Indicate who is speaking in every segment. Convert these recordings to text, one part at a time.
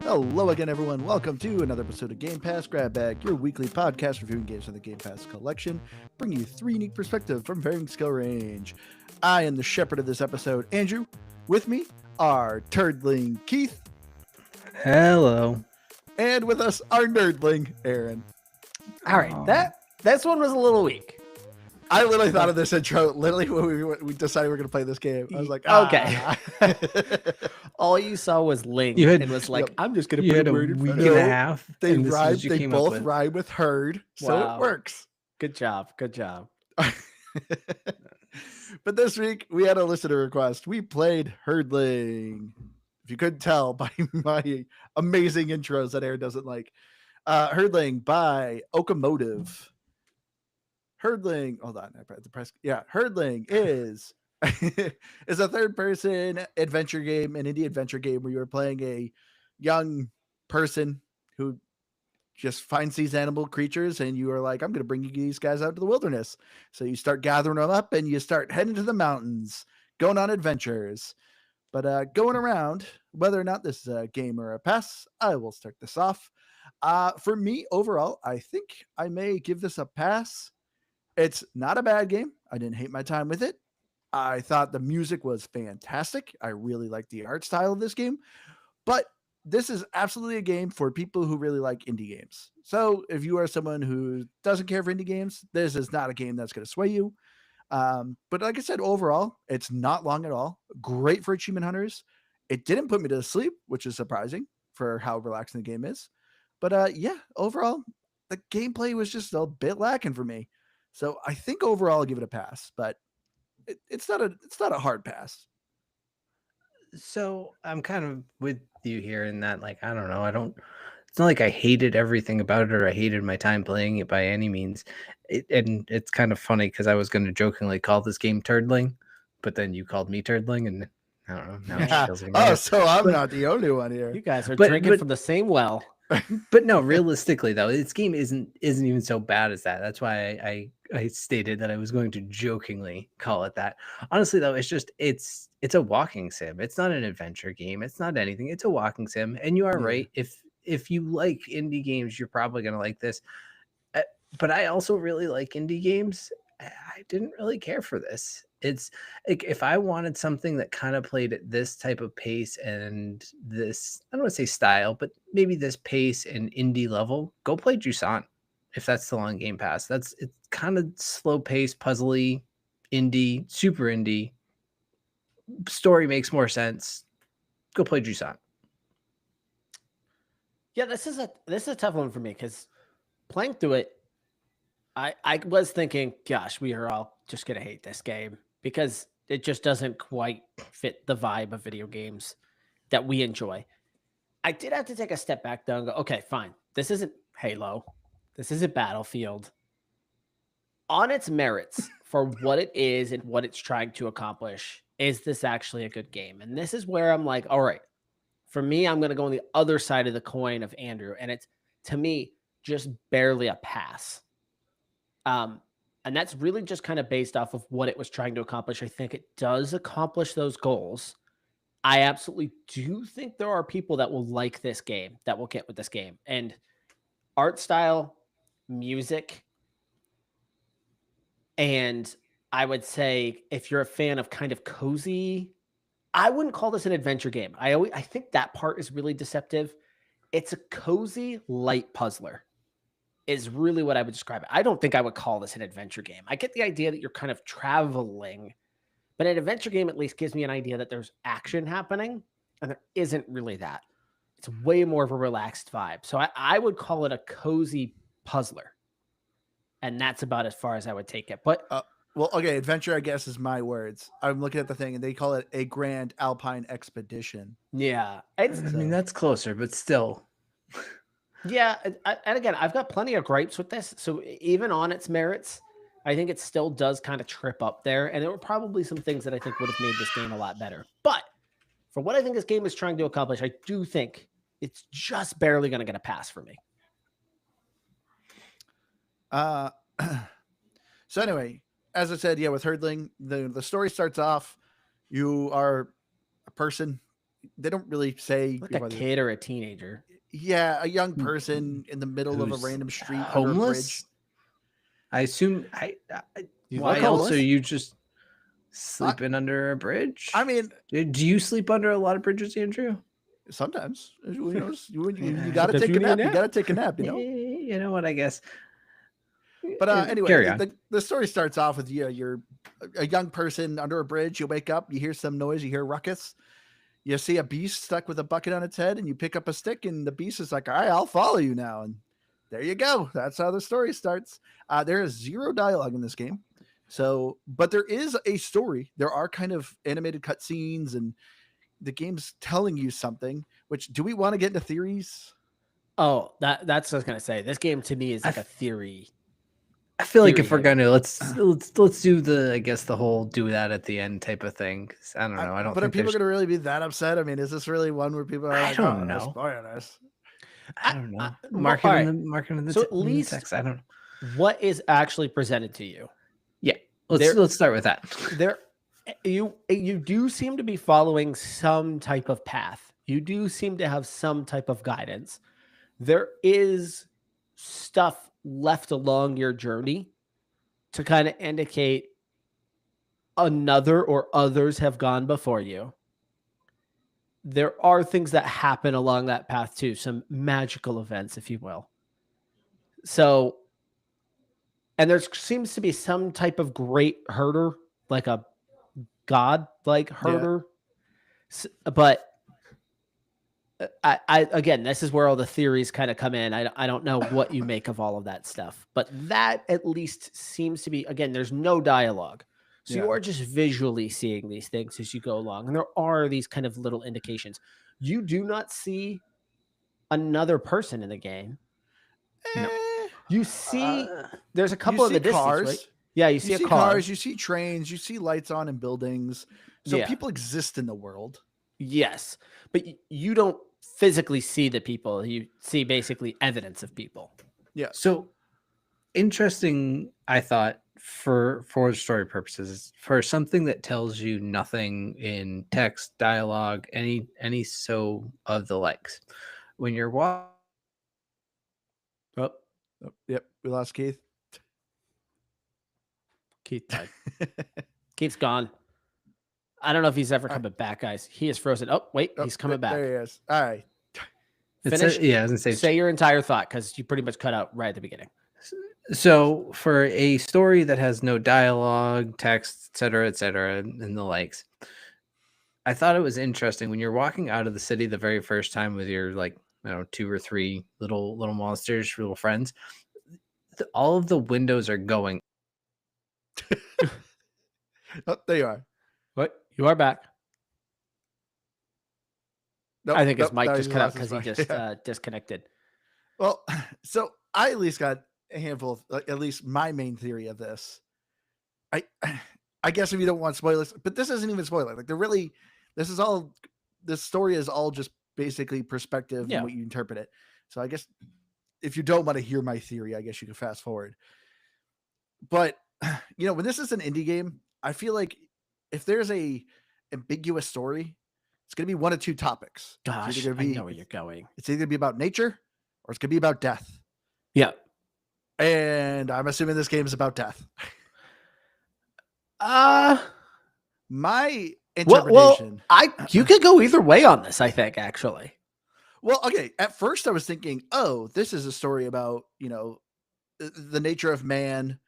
Speaker 1: Hello again, everyone. Welcome to another episode of Game Pass Grab Bag, your weekly podcast reviewing games from the Game Pass collection, bringing you three unique perspectives from varying skill range. I am the shepherd of this episode, Andrew. With me are Herdling Keith,
Speaker 2: Hello.
Speaker 1: and with us our nerdling Aaron.
Speaker 3: All right, this one was a little weak.
Speaker 1: I literally thought of this intro literally when we decided we were going to play this game. I was like,
Speaker 3: okay. All you saw was Ling and was like, I'm just going to put
Speaker 2: had
Speaker 3: a
Speaker 2: a
Speaker 3: word in
Speaker 2: week
Speaker 3: front
Speaker 2: and
Speaker 3: of
Speaker 2: a
Speaker 3: it.
Speaker 2: half.
Speaker 1: They
Speaker 2: and this is
Speaker 1: rhyme.
Speaker 2: what you
Speaker 1: They
Speaker 2: came up
Speaker 1: both
Speaker 2: with.
Speaker 1: rhyme with herd, so
Speaker 3: Wow.
Speaker 1: it works.
Speaker 3: Good job. Good job.
Speaker 1: But this week we had a listener request. We played Herdling. If you couldn't tell by my amazing intros that Aaron doesn't like. Herdling by Okamotive. Herdling, hold on, I had to press. Yeah, Herdling is is a third-person adventure game, an indie adventure game where you're playing a young person who just finds these animal creatures, and you are like, I'm going to bring you these guys out to the wilderness. So you start gathering them up, and you start heading to the mountains, going on adventures. But going around, whether or not this is a game or a pass, I will start this off. For me, overall, I think I may give this a pass. It's not a bad game. I didn't hate my time with it. I thought the music was fantastic. I really like the art style of this game. But this is absolutely a game for people who really like indie games. So if you are someone who doesn't care for indie games, this is not a game that's going to sway you. But like I said, overall, it's not long at all. Great for achievement hunters. It didn't put me to sleep, which is surprising for how relaxing the game is. But yeah, overall, the gameplay was just a bit lacking for me. So I think overall I'll give it a pass, but it's not a hard pass.
Speaker 2: So I'm kind of with you here in that, like, I don't know. It's not like I hated everything about it or I hated my time playing it by any means. And it's kind of funny because I was going to jokingly call this game Turdling, but then you called me Turdling, and I don't know. Now it feels like
Speaker 1: Oh, so I'm not the only one here.
Speaker 3: You guys are
Speaker 2: But-
Speaker 3: drinking
Speaker 2: but-
Speaker 3: from the same well.
Speaker 2: But no, realistically though, this game isn't even so bad as that. That's why I stated that I was going to jokingly call it that. Honestly though, it's a walking sim. It's not an adventure game. It's not anything. It's a walking sim. And you are right. If you like indie games, you're probably gonna like this. But I also really like indie games. I didn't really care for this. It's like if I wanted something that kind of played at this type of pace and this, I don't want to say style, but maybe this pace and indie level, go play Jusant if that's still on Game Pass. It's kind of slow pace, puzzly, indie, super indie. Story makes more sense. Go play Jusant.
Speaker 3: Yeah, this is a tough one for me because playing through it, I was thinking, gosh, we are all just gonna hate this game because it just doesn't quite fit the vibe of video games that we enjoy. I did have to take a step back though and go, okay, fine. This isn't Halo. This isn't Battlefield. On its merits for what it is and what it's trying to accomplish, is this actually a good game? And this is where I'm like, all right, for me, I'm going to go on the other side of the coin of Andrew. And it's, to me, just barely a pass. And that's really just kind of based off of what it was trying to accomplish. I think it does accomplish those goals. I absolutely do think there are people that will like this game, that will get with this game. And art style, music, and I would say if you're a fan of kind of cozy, I wouldn't call this an adventure game. I think that part is really deceptive. It's a cozy, light puzzler is really what I would describe it. I don't think I would call this an adventure game. I get the idea that you're kind of traveling, but an adventure game at least gives me an idea that there's action happening, and there isn't really that. It's way more of a relaxed vibe. So I would call it a cozy puzzler. And that's about as far as I would take it. But
Speaker 1: well, okay, adventure, I guess, is my words. I'm looking at the thing, and they call it a grand alpine expedition.
Speaker 3: yeah,
Speaker 2: I mean, that's closer, but still.
Speaker 3: Yeah, and again, I've got plenty of gripes with this. So even on its merits, I think it still does kind of trip up there. And there were probably some things that I think would have made this game a lot better. But for what I think this game is trying to accomplish, I do think it's just barely going to get a pass for me.
Speaker 1: So anyway, as I said, yeah, with Herdling, the story starts off, you are a person they don't really say
Speaker 3: Like a
Speaker 1: whether-
Speaker 3: kid or a teenager.
Speaker 1: Yeah, a young person in the middle of a
Speaker 2: Who's
Speaker 1: random street under a bridge.
Speaker 2: homeless. I assume.
Speaker 3: You
Speaker 2: Why
Speaker 3: look
Speaker 2: else
Speaker 3: homeless.
Speaker 2: are you just sleeping under a bridge?
Speaker 1: I mean,
Speaker 2: do you sleep under a lot of bridges, Andrew?
Speaker 1: sometimes you
Speaker 2: Yeah.
Speaker 1: got to
Speaker 3: Sometimes
Speaker 1: take
Speaker 3: you
Speaker 1: a
Speaker 3: need a
Speaker 1: nap. You
Speaker 3: nap.
Speaker 1: got to take a nap. You know.
Speaker 2: You know what? I guess.
Speaker 1: But anyway,
Speaker 2: carry on.
Speaker 1: the story starts off with you're a young person under a bridge. You wake up, you hear some noise, you hear ruckus. You see a beast stuck with a bucket on its head, and you pick up a stick, and the beast is like, "All right, I'll follow you now." And there you go. That's how the story starts. There is 0 dialogue in this game. So, but there is a story. There are kind of animated cutscenes, and the game's telling you something. Which, do we want to get into theories?
Speaker 3: Oh, that's what I was gonna say. This game to me is like a theory.
Speaker 2: I feel like if
Speaker 3: theory
Speaker 2: we're gonna let's do the whole do that at the end type of thing. 'Cause I don't know. I don't.
Speaker 1: But are
Speaker 2: think
Speaker 1: people
Speaker 2: there's-
Speaker 1: going to really be that upset? I mean, is this really one where people are
Speaker 2: I
Speaker 1: like,
Speaker 2: don't
Speaker 1: "Oh,
Speaker 2: know.
Speaker 1: spoiling us"?
Speaker 2: I don't know.
Speaker 3: well,
Speaker 2: Marking
Speaker 3: alright.
Speaker 2: in the
Speaker 3: So
Speaker 2: t-
Speaker 3: at
Speaker 2: in the
Speaker 3: least-
Speaker 2: text. I don't.
Speaker 3: What is actually presented to you?
Speaker 2: Let's start with that.
Speaker 3: There, you do seem to be following some type of path. You do seem to have some type of guidance. There is stuff left along your journey to kind of indicate another or others have gone before you. There are things that happen along that path too, some magical events, if you will. So, and there seems to be some type of great herder, like a god-like herder. But I again, this is where all the theories kind of come in. I don't know what you make of all of that stuff, but that at least seems to be, again, there's no dialogue. So you
Speaker 1: Yeah.
Speaker 3: are just visually seeing these things as you go along. And there are these kind of little indications. You do not see another person in the game.
Speaker 2: No.
Speaker 3: You see, there's a
Speaker 1: You
Speaker 3: couple in
Speaker 1: see
Speaker 3: the distance,
Speaker 1: cars.
Speaker 3: right? Yeah, you see a car.
Speaker 1: cars, you see trains, you see lights on in buildings. So
Speaker 3: Yeah.
Speaker 1: people exist in the world.
Speaker 3: Yes, but you don't physically see the people. You see basically evidence of people.
Speaker 1: Yeah.
Speaker 2: So interesting, I thought, for story purposes, for something that tells you nothing in text, dialogue, any so of the likes. When you're walking,
Speaker 1: Oh, yep. We lost Keith.
Speaker 3: Keith died. Keith's gone. I don't know if he's ever coming back, guys. He is frozen. Oh, wait, he's coming back.
Speaker 1: There he is. All right.
Speaker 3: Finish.
Speaker 2: I was gonna
Speaker 3: Say your entire thought because you pretty much cut out right at the beginning.
Speaker 2: So for a story that has no dialogue, text, etc., and the likes, I thought it was interesting when you're walking out of the city the very first time with your 2 or 3 little monsters, little friends. All of the windows are going.
Speaker 1: Oh, there you are.
Speaker 3: What? You are back.
Speaker 1: Nope,
Speaker 3: I think his
Speaker 1: nope,
Speaker 3: mic
Speaker 1: no,
Speaker 3: just
Speaker 1: he
Speaker 3: cut out
Speaker 1: lost his
Speaker 3: because he
Speaker 1: mic.
Speaker 3: just disconnected.
Speaker 1: Well, so I at least got a handful of, at least my main theory of this. I guess if you don't want spoilers, but this isn't even spoiler. Like this story is all just basically perspective
Speaker 3: Yeah.
Speaker 1: and what you interpret it. So I guess if you don't want to hear my theory, I guess you can fast forward. But when this is an indie game, I feel like if there's a ambiguous story, it's going to be one of 2 topics.
Speaker 3: Gosh, I know where you're going.
Speaker 1: It's either going to be about nature or it's going to be about death.
Speaker 3: Yeah.
Speaker 1: And I'm assuming this game is about death. My interpretation.
Speaker 3: You could go either way on this, I think, actually.
Speaker 1: Well, okay. At first I was thinking, oh, this is a story about, the nature of man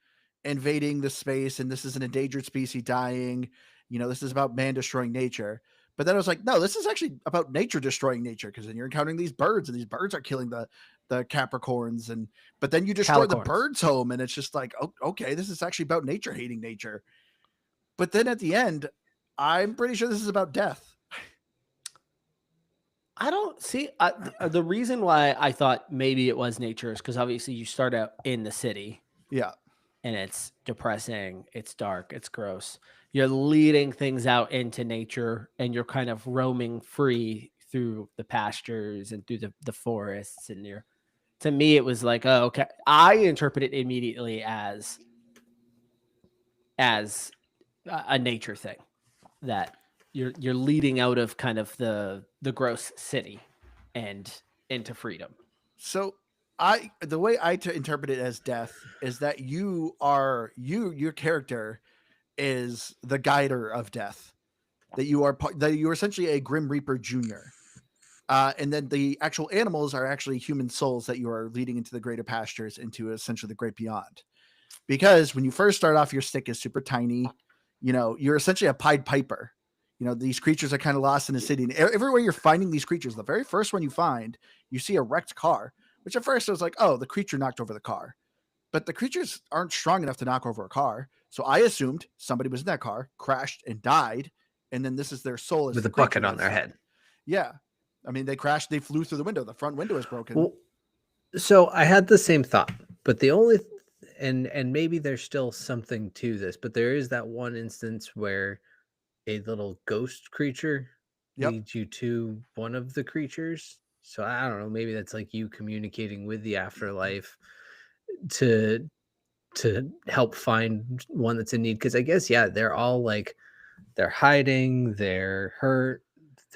Speaker 1: invading the space, and this is an endangered species dying. This is about man destroying nature. But then I was like, no, this is actually about nature destroying nature, because then you're encountering these birds, and these birds are killing the Capricorns, but then you destroy the
Speaker 3: Calicorns.
Speaker 1: birds' home, and it's just like, oh, okay, this is actually about nature hating nature. But then at the end, I'm pretty sure this is about death.
Speaker 3: I don't see the reason why I thought maybe it was nature is because obviously you start out in the city.
Speaker 1: Yeah.
Speaker 3: And it's depressing, it's dark, it's gross. You're leading things out into nature and you're kind of roaming free through the pastures and through the forests. And to me, it was like, oh, okay. I interpret it immediately as a nature thing that you're leading out of kind of the gross city and into freedom.
Speaker 1: So the way I interpret it as death is that your character is the guider of death. That you're essentially a Grim Reaper Junior. And then the actual animals are actually human souls that you are leading into the greater pastures, into essentially the great beyond. Because when you first start off, your stick is super tiny. You're essentially a Pied Piper. These creatures are kind of lost in the city. And everywhere you're finding these creatures, the very first one you find, you see a wrecked car, which at first I was like, oh, the creature knocked over the car. But the creatures aren't strong enough to knock over a car. So I assumed somebody was in that car, crashed, and died. And then this is their soul as
Speaker 2: with
Speaker 1: the
Speaker 2: a bucket on
Speaker 1: creature
Speaker 2: their
Speaker 1: inside.
Speaker 2: head.
Speaker 1: Yeah. I mean, they crashed, they flew through the window. The front window is broken.
Speaker 2: Well, so I had the same thought, but the only and maybe there's still something to this, but there is that one instance where a little ghost creature
Speaker 1: Yep.
Speaker 2: leads you to one of the creatures. So I don't know, maybe that's like you communicating with the afterlife to help find one that's in need. Because I guess they're all like they're hiding, they're hurt,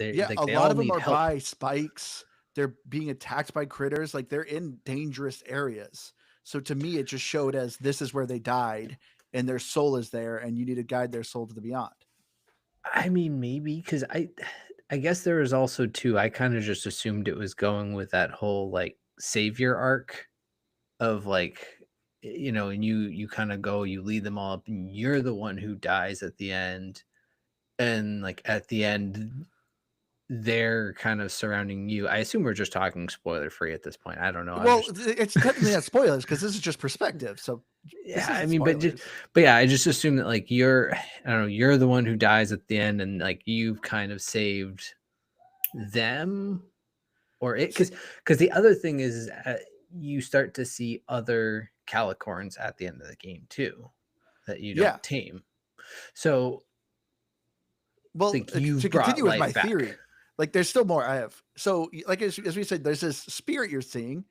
Speaker 1: Yeah,
Speaker 2: like
Speaker 1: a
Speaker 2: they
Speaker 1: lot
Speaker 2: all
Speaker 1: of them
Speaker 2: need
Speaker 1: are
Speaker 2: help.
Speaker 1: by spikes. They're being attacked by critters. Like they're in dangerous areas. So to me, it just showed as this is where they died and their soul is there and you need to guide their soul to the beyond.
Speaker 2: I mean, maybe because I guess there was also too. I kind of just assumed it was going with that whole like savior arc of like and you kind of go, you lead them all up, and you're the one who dies at the end, and like at the end they're kind of surrounding you. I assume we're just talking spoiler free at this point. I don't know.
Speaker 1: Well, it's technically not spoilers because this is just perspective. So
Speaker 2: yeah, I mean, but yeah, I just assume that like I don't know, you're the one who dies at the end, and like you've kind of saved them, or it because the other thing is you start to see other calicorns at the end of the game too that you don't tame. So,
Speaker 1: well,
Speaker 2: like
Speaker 1: to continue with my theory, like there's still more I have. So, like as we said, there's this spirit you're seeing,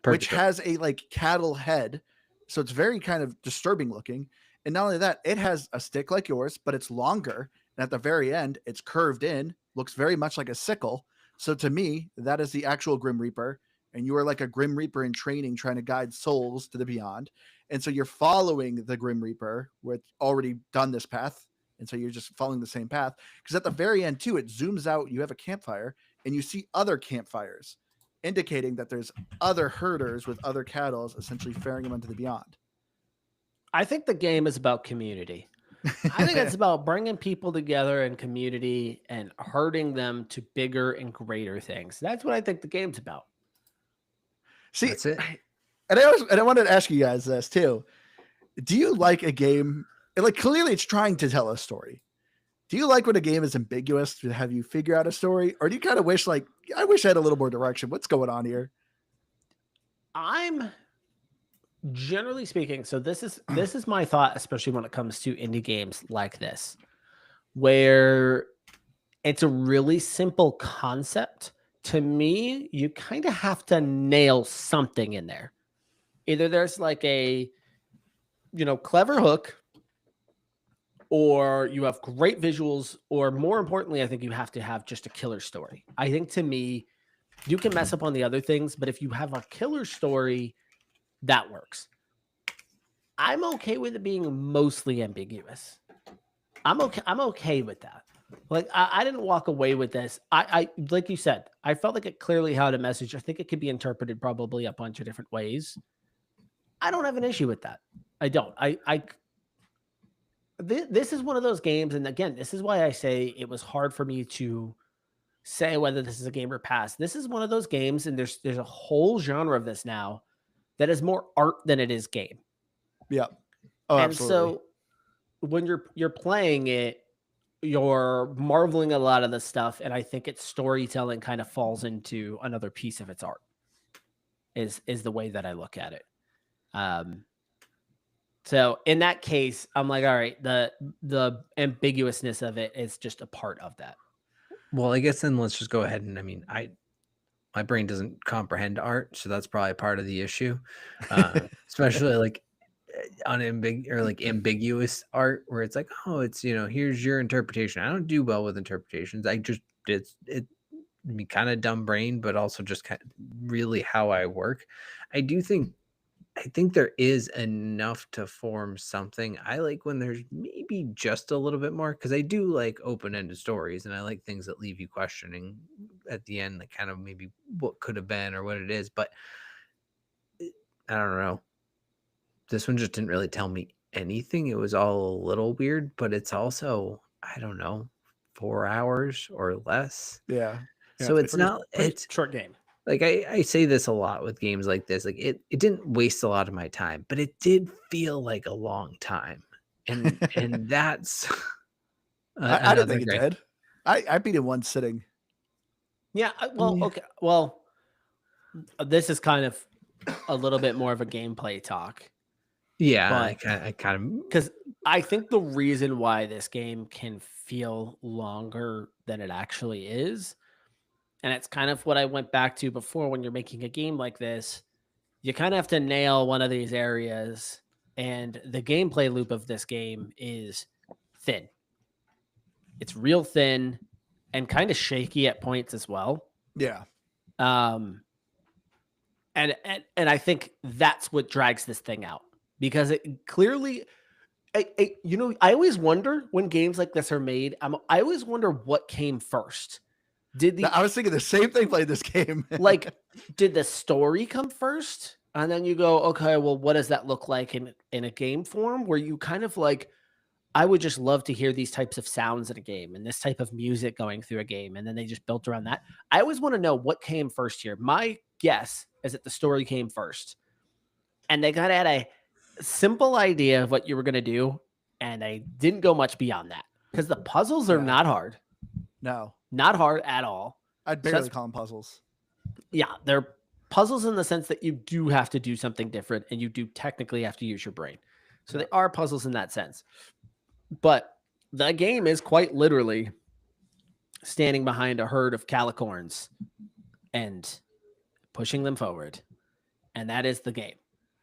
Speaker 1: which has a like cattle head, so it's very kind of disturbing looking. And not only that, it has a stick like yours, but it's longer, and at the very end, it's curved in, looks very much like a sickle. So to me, that is the actual Grim Reaper, and you are like a Grim Reaper in training, trying to guide souls to the beyond. And so you're following the Grim Reaper, with already done this path. And so you're just following the same path. Because at the very end, too, it zooms out. You have a campfire and you see other campfires, indicating that there's other herders with other cattle essentially ferrying them into the beyond.
Speaker 3: I think the game is about community. I think it's about bringing people together in community and herding them to bigger and greater things. That's what I think the game's about.
Speaker 1: See,
Speaker 2: that's it.
Speaker 1: And I wanted to ask you guys this too. Do you like a game? Like clearly it's trying to tell a story. Do you like when a game is ambiguous to have you figure out a story? Or do you kind of wish I wish I had a little more direction? What's going on here?
Speaker 3: I'm generally speaking, so this is my thought, especially when it comes to indie games like this, where it's a really simple concept. To me, you kind of have to nail something in there. Either there's like a clever hook, or you have great visuals, or more importantly, I think you have to have just a killer story. I think to me, you can mess up on the other things, but if you have a killer story, that works. I'm okay with it being mostly ambiguous. I'm okay with that. Like I didn't walk away with this. I like you said, I felt like it clearly had a message. I think it could be interpreted probably a bunch of different ways. I don't have an issue with that. I don't. This is one of those games, and again, this is why I say it was hard for me to say whether this is a game or pass. This is one of those games, and there's a whole genre of this now that is more art than it is game.
Speaker 1: Yeah. Oh,
Speaker 3: and
Speaker 1: absolutely.
Speaker 3: so when you're playing it, you're marveling at a lot of the stuff, and I think its storytelling kind of falls into another piece of its art. Is the way that I look at it. So in that case, I'm like, all right, the ambiguousness of it is just a part of that.
Speaker 2: Well, I guess then let's just go ahead and my brain doesn't comprehend art, so that's probably part of the issue. Especially like ambiguous art where it's like, oh, it's, here's your interpretation. I don't do well with interpretations. It me kind of dumb brain, but also just kind of really how I work. I think there is enough to form something. I like when there's maybe just a little bit more, because I do like open-ended stories, and I like things that leave you questioning at the end, like kind of maybe what could have been or what it is. But I don't know. This one just didn't really tell me anything. It was all a little weird, but it's also, I don't know, 4 hours or less.
Speaker 1: Yeah.
Speaker 2: So it's
Speaker 3: Pretty
Speaker 2: not, it's
Speaker 3: short game.
Speaker 2: like I say this a lot with games like this. Like it didn't waste a lot of my time, but it did feel like a long time. And that's
Speaker 1: I didn't
Speaker 2: another
Speaker 1: think it
Speaker 2: great.
Speaker 1: did. I beat it one sitting.
Speaker 3: Yeah. Well,
Speaker 2: Yeah.
Speaker 3: okay. Well, this is kind of a little bit more of a gameplay talk.
Speaker 2: Yeah,
Speaker 3: But
Speaker 2: I kind of
Speaker 3: because I think the reason why this game can feel longer than it actually is, and it's kind of what I went back to before, when you're making a game like this, you kind of have to nail one of these areas. And the gameplay loop of this game is thin. It's real thin and kind of shaky at points as well.
Speaker 1: Yeah.
Speaker 3: Um, and I think that's what drags this thing out, because it clearly, I always wonder when games like this are made. I always wonder what came first.
Speaker 1: I was thinking the same thing playing this game.
Speaker 3: Like, did the story come first? And then you go, okay, well, what does that look like in a game form, where you kind of like, I would just love to hear these types of sounds in a game and this type of music going through a game. And then they just built around that. I always want to know what came first here. My guess is that the story came first, and they got at a simple idea of what you were going to do, and they didn't go much beyond that, because the puzzles are
Speaker 1: Yeah.
Speaker 3: not hard.
Speaker 1: No.
Speaker 3: Not hard at all.
Speaker 1: I'd barely call them puzzles.
Speaker 3: Yeah, they're puzzles in the sense that you do have to do something different, and you do technically have to use your brain. So they are puzzles in that sense. But the game is quite literally standing behind a herd of calicorns and pushing them forward. And that is the game.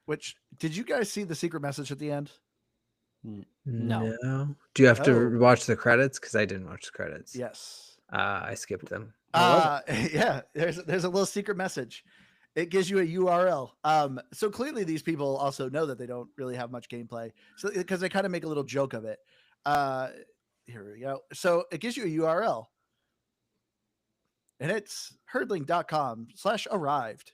Speaker 1: Which, did you guys see the secret message at the end?
Speaker 3: No.
Speaker 2: Do you have to watch the credits? Because I didn't watch the credits.
Speaker 1: Yes.
Speaker 2: I skipped them.
Speaker 1: Yeah, there's a little secret message. It gives you a URL. So clearly these people also know that they don't really have much gameplay. So because they kind of make a little joke of it. Here we go. So it gives you a URL. And it's herdling.com/arrived.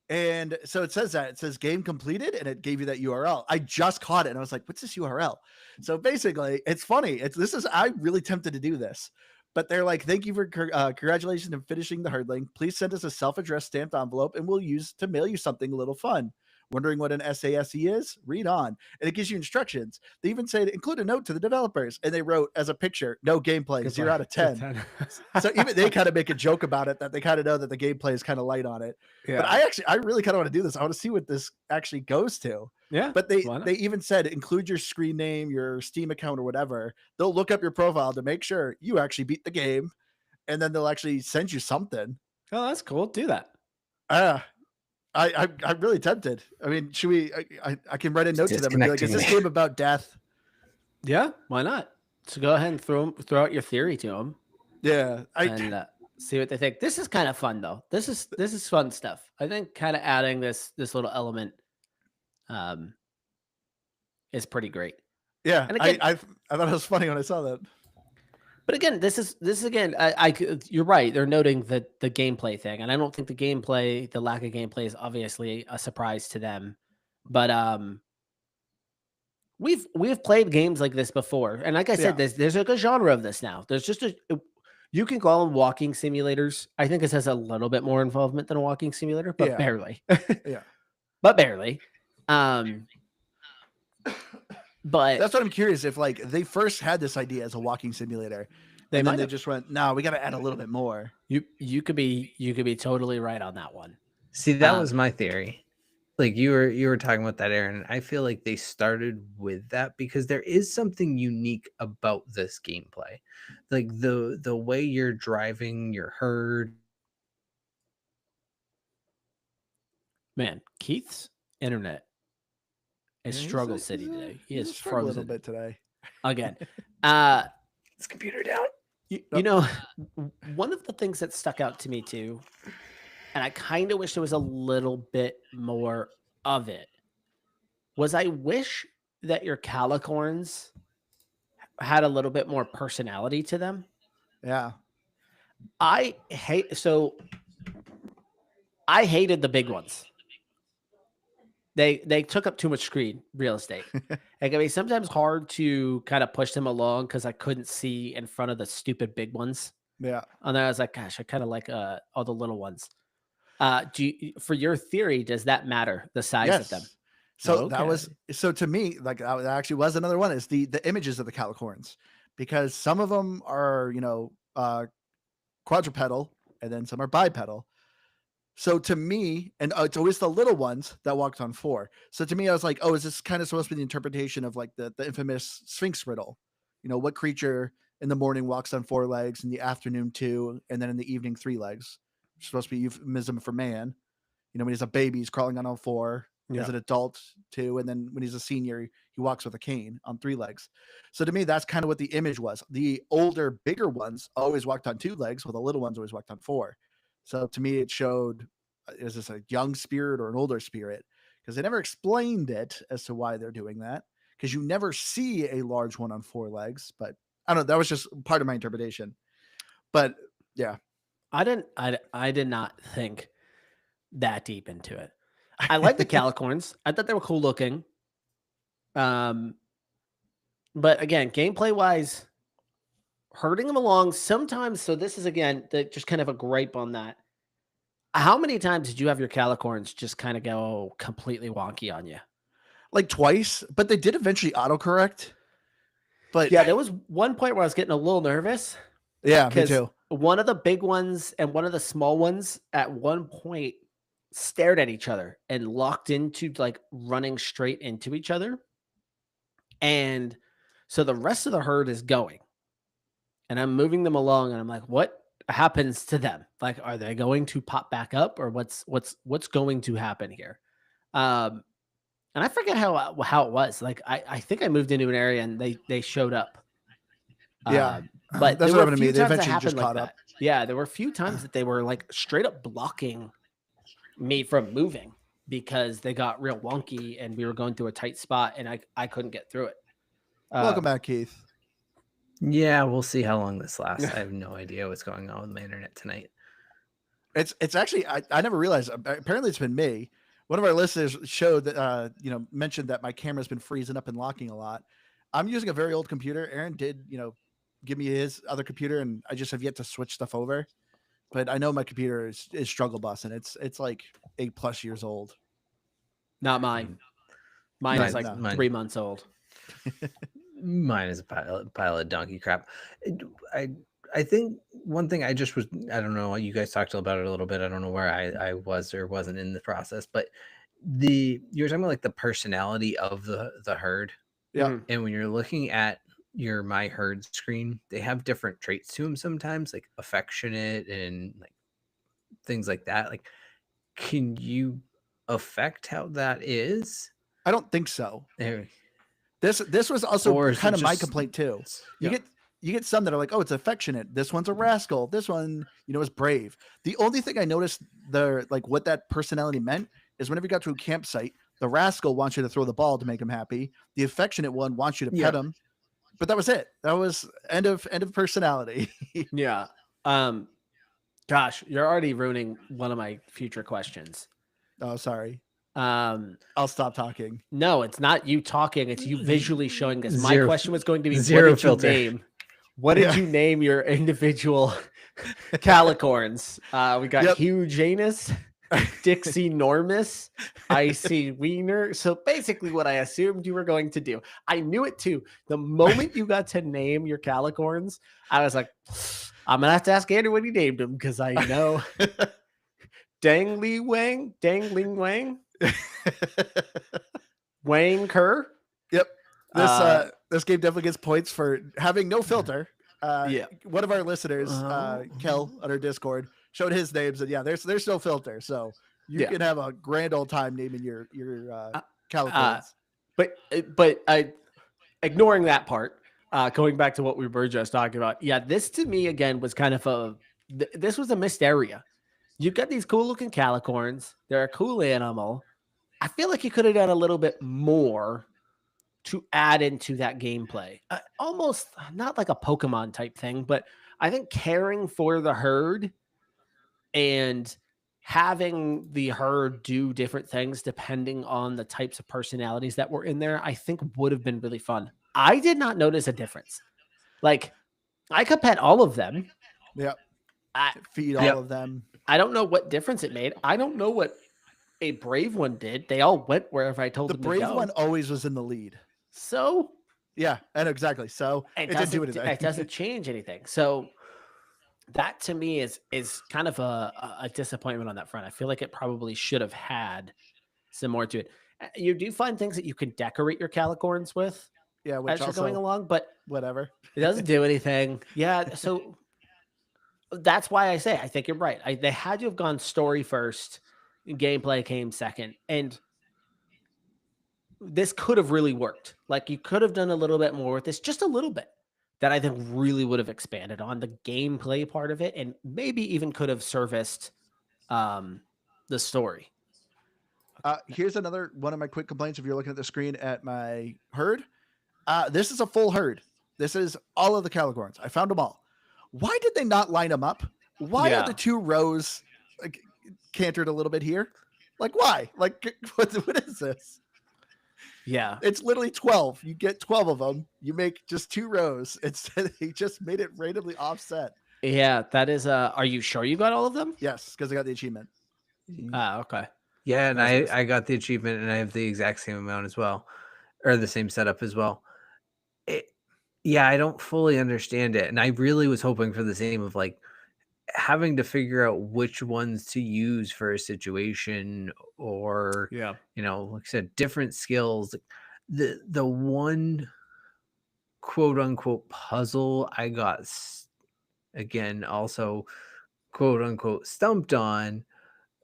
Speaker 1: And so it says that. It says game completed, and it gave you that URL. I just caught it, and I was like, what's this URL? So basically, it's funny. I'm really tempted to do this. But they're like, thank you for congratulations on finishing the Herdling. Please send us a self-addressed stamped envelope, and we'll use to mail you something a little fun. Wondering what an SASE is? Read on. And it gives you instructions. They even say to include a note to the developers. And they wrote as a picture, no gameplay, 0 out of 10. So even they kind of make a joke about it, that they kind of know that the gameplay is kind of light on it. Yeah. But I really kind of want to do this. I want to see what this actually goes to.
Speaker 3: Yeah.
Speaker 1: But they even said include your screen name, your Steam account, or whatever. They'll look up your profile to make sure you actually beat the game, and then they'll actually send you something.
Speaker 3: Oh, that's cool. Do that.
Speaker 1: I'm really tempted. I mean, should we? I can write a note to them and be like, "Is this game about death?"
Speaker 3: Yeah, why not? So go ahead and throw out your theory to them.
Speaker 1: Yeah,
Speaker 3: and see what they think. This is kind of fun, though. This is fun stuff. I think kind of adding this little element, is pretty great.
Speaker 1: Yeah, and again, I thought it was funny when I saw that.
Speaker 3: But again, this is again. You're right. They're noting the gameplay thing, and I don't think the lack of gameplay is obviously a surprise to them. But we've played games like this before, and like I said, there's like a genre of this now. There's just you can call them walking simulators. I think this has a little bit more involvement than a walking simulator, but barely.
Speaker 1: Yeah,
Speaker 3: but barely. But
Speaker 1: that's what I'm curious if like they first had this idea as a walking simulator, and then they just went, "No, we got to add a little bit more."
Speaker 3: You could be totally right on that one.
Speaker 2: See, that was my theory. Like you were talking about that, Aaron. I feel like they started with that because there is something unique about this gameplay, like the way you're driving your herd.
Speaker 3: Man, Keith's internet is
Speaker 1: Yeah,
Speaker 3: struggle city today. He is
Speaker 1: struggling a little
Speaker 3: frozen
Speaker 1: bit today.
Speaker 3: again.
Speaker 2: This computer down.
Speaker 3: You know, one of the things that stuck out to me too, and I kind of wish there was a little bit more of it, was I wish that your calicorns had a little bit more personality to them.
Speaker 1: Yeah.
Speaker 3: I hated the big ones. They took up too much screen real estate. Like, I mean, sometimes hard to kind of push them along because I couldn't see in front of the stupid big ones.
Speaker 1: Yeah.
Speaker 3: And then I was like, gosh, I kind of like all the little ones. For your theory, does that matter? The size of them?
Speaker 1: Yes. So that
Speaker 3: Okay.
Speaker 1: was so to me, like that actually was another one is the images of the calicorns, because some of them are, quadrupedal and then some are bipedal. So to me, and it's always the little ones that walked on four. So to me, I was like, oh, is this kind of supposed to be the interpretation of like the infamous Sphinx riddle? What creature in the morning walks on four legs, in the afternoon two, and then in the evening three legs? It's supposed to be euphemism for man. When he's a baby, he's crawling on all four.
Speaker 3: Yeah.
Speaker 1: As an adult too, and then when he's a senior, he walks with a cane on three legs. So to me, that's kind of what the image was. The older, bigger ones always walked on two legs, while the little ones always walked on four. So to me, it showed, is this a young spirit or an older spirit? Because they never explained it as to why they're doing that. Because you never see a large one on four legs, but I don't know. That was just part of my interpretation. But yeah,
Speaker 3: I did not think that deep into it. I like the calicorns. I thought they were cool looking. But again, gameplay wise, herding them along sometimes. So this is again just kind of a gripe on that. How many times did you have your calicorns just kind of go completely wonky on you?
Speaker 1: like twice, but they did eventually autocorrect. But
Speaker 3: yeah, there was one point where I was getting a little nervous.
Speaker 1: Yeah, me too.
Speaker 3: One of the big ones and one of the small ones at one point stared at each other and locked into like running straight into each other. And so the rest of the herd is going and I'm moving them along and I'm like, what happens to them? Like, are they going to pop back up or what's going to happen here? And I forget how it was. Like, I think I moved into an area and they showed up.
Speaker 1: Yeah.
Speaker 3: But
Speaker 1: that's
Speaker 3: there
Speaker 1: what
Speaker 3: were
Speaker 1: happened
Speaker 3: a
Speaker 1: to me.
Speaker 3: few
Speaker 1: They
Speaker 3: times that
Speaker 1: eventually just
Speaker 3: happened like
Speaker 1: caught up.
Speaker 3: that. Yeah, there were a few times that they were like straight up blocking me from moving because they got real wonky and we were going through a tight spot and I couldn't get through it.
Speaker 1: Welcome back, Keith.
Speaker 2: Yeah, we'll see how long this lasts. I have no idea what's going on with my internet tonight.
Speaker 1: It's actually I never realized. Apparently, it's been me. One of our listeners showed that mentioned that my camera's been freezing up and locking a lot. I'm using a very old computer. Aaron did give me his other computer, and I just have yet to switch stuff over. But I know my computer is struggle bus, and it's like 8+ years old.
Speaker 3: Not mine. Mine is like 3 months old.
Speaker 2: Mine is a pile of donkey crap. I think one thing I don't know, you guys talked about it a little bit. I don't know where I was or wasn't in the process, but you were talking about like the personality of the herd.
Speaker 1: Yeah.
Speaker 2: And when you're looking at your My Herd screen, they have different traits to them sometimes, like affectionate and like things like that. Like, can you affect how that is?
Speaker 1: I don't think so.
Speaker 2: There.
Speaker 1: This was also kind of my
Speaker 2: just
Speaker 1: complaint too. You get some that are like, oh, it's affectionate. This one's a rascal. This one, is brave. The only thing I noticed what that personality meant is whenever you got to a campsite, the rascal wants you to throw the ball to make him happy. The affectionate one wants you to pet him. But that was it. That was end of personality.
Speaker 3: Yeah. Gosh, you're already ruining one of my future questions.
Speaker 1: Oh, sorry. I'll stop talking.
Speaker 3: No, it's not you talking. It's you visually showing this. My question was going to be
Speaker 2: zero filter.
Speaker 3: What did you name your individual calicorns? We got Hugh Janus, Dixie Normus, Icy Wiener. So basically what I assumed you were going to do. I knew it too. The moment you got to name your calicorns, I was like, I'm going to have to ask Andrew what he named them because I know. Dangling Wang. Wang Kerr.
Speaker 1: Yep. This game definitely gets points for having no filter. One of our listeners, Kel on our Discord, showed his names, and there's no filter, so you can have a grand old time naming your calicorns.
Speaker 3: but I ignoring that part, going back to what we were just talking about. Yeah, this to me again was kind of this was a missed area. You've got these cool looking calicorns. They're a cool animal. I feel like you could have done a little bit more to add into that gameplay. Almost not like a Pokemon type thing, but I think caring for the herd and having the herd do different things depending on the types of personalities that were in there, I think would have been really fun. I did not notice a difference. Like, I could pet all of them.
Speaker 1: Yeah.
Speaker 3: I,
Speaker 1: Feed all of them.
Speaker 3: I don't know what difference it made. I don't know what a brave one did. They all went wherever I told
Speaker 1: The
Speaker 3: them to
Speaker 1: brave
Speaker 3: go.
Speaker 1: one always was in the lead.
Speaker 3: So
Speaker 1: yeah, and exactly. So it didn't do anything.
Speaker 3: It doesn't change anything. So that to me is kind of a disappointment on that front. I feel like it probably should have had some more to it. You do find things that you can decorate your calicorns with
Speaker 1: Yeah, which
Speaker 3: as you're
Speaker 1: also
Speaker 3: going along, but
Speaker 1: whatever.
Speaker 3: it doesn't do anything. Yeah, so that's why I say I think you're right. They had to have gone story first, gameplay came second, and this could have really worked. Like you could have done a little bit more with this, just a little bit, that I think really would have expanded on the gameplay part of it, and maybe even could have serviced the story.
Speaker 1: Here's another one of my quick complaints. If you're looking at the screen at my herd, this is a full herd. This is all of the calicorns. I found them all. Why did they not line them up? Why are the two rows like cantered a little bit here? Like why? Like what is this?
Speaker 3: Yeah,
Speaker 1: it's literally 12. You get 12 of them. You make just 2 rows. He just made it randomly offset.
Speaker 3: Yeah, that is. Are you sure you got all of them?
Speaker 1: Yes, because I got the achievement.
Speaker 3: Okay.
Speaker 2: Yeah, and I got the achievement, and I have the exact same amount as well, or the same setup as well. Yeah, I don't fully understand it, and I really was hoping for the same of like having to figure out which ones to use for a situation, or
Speaker 3: Yeah,
Speaker 2: like I said, different skills. The one quote unquote puzzle I got again also quote unquote stumped on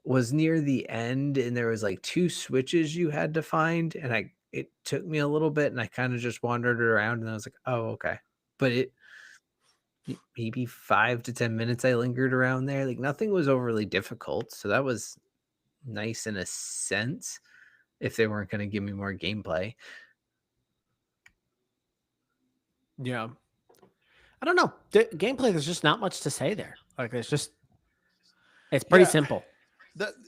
Speaker 2: was near the end, and there was like 2 switches you had to find, and it took me a little bit, and I kind of just wandered around, and I was like, oh, okay. But it maybe 5 to 10 minutes I lingered around there. Like nothing was overly difficult, so that was nice in a sense, if they weren't going to give me more gameplay.
Speaker 3: Yeah. I don't know. The gameplay, there's just not much to say there. Like it's pretty simple.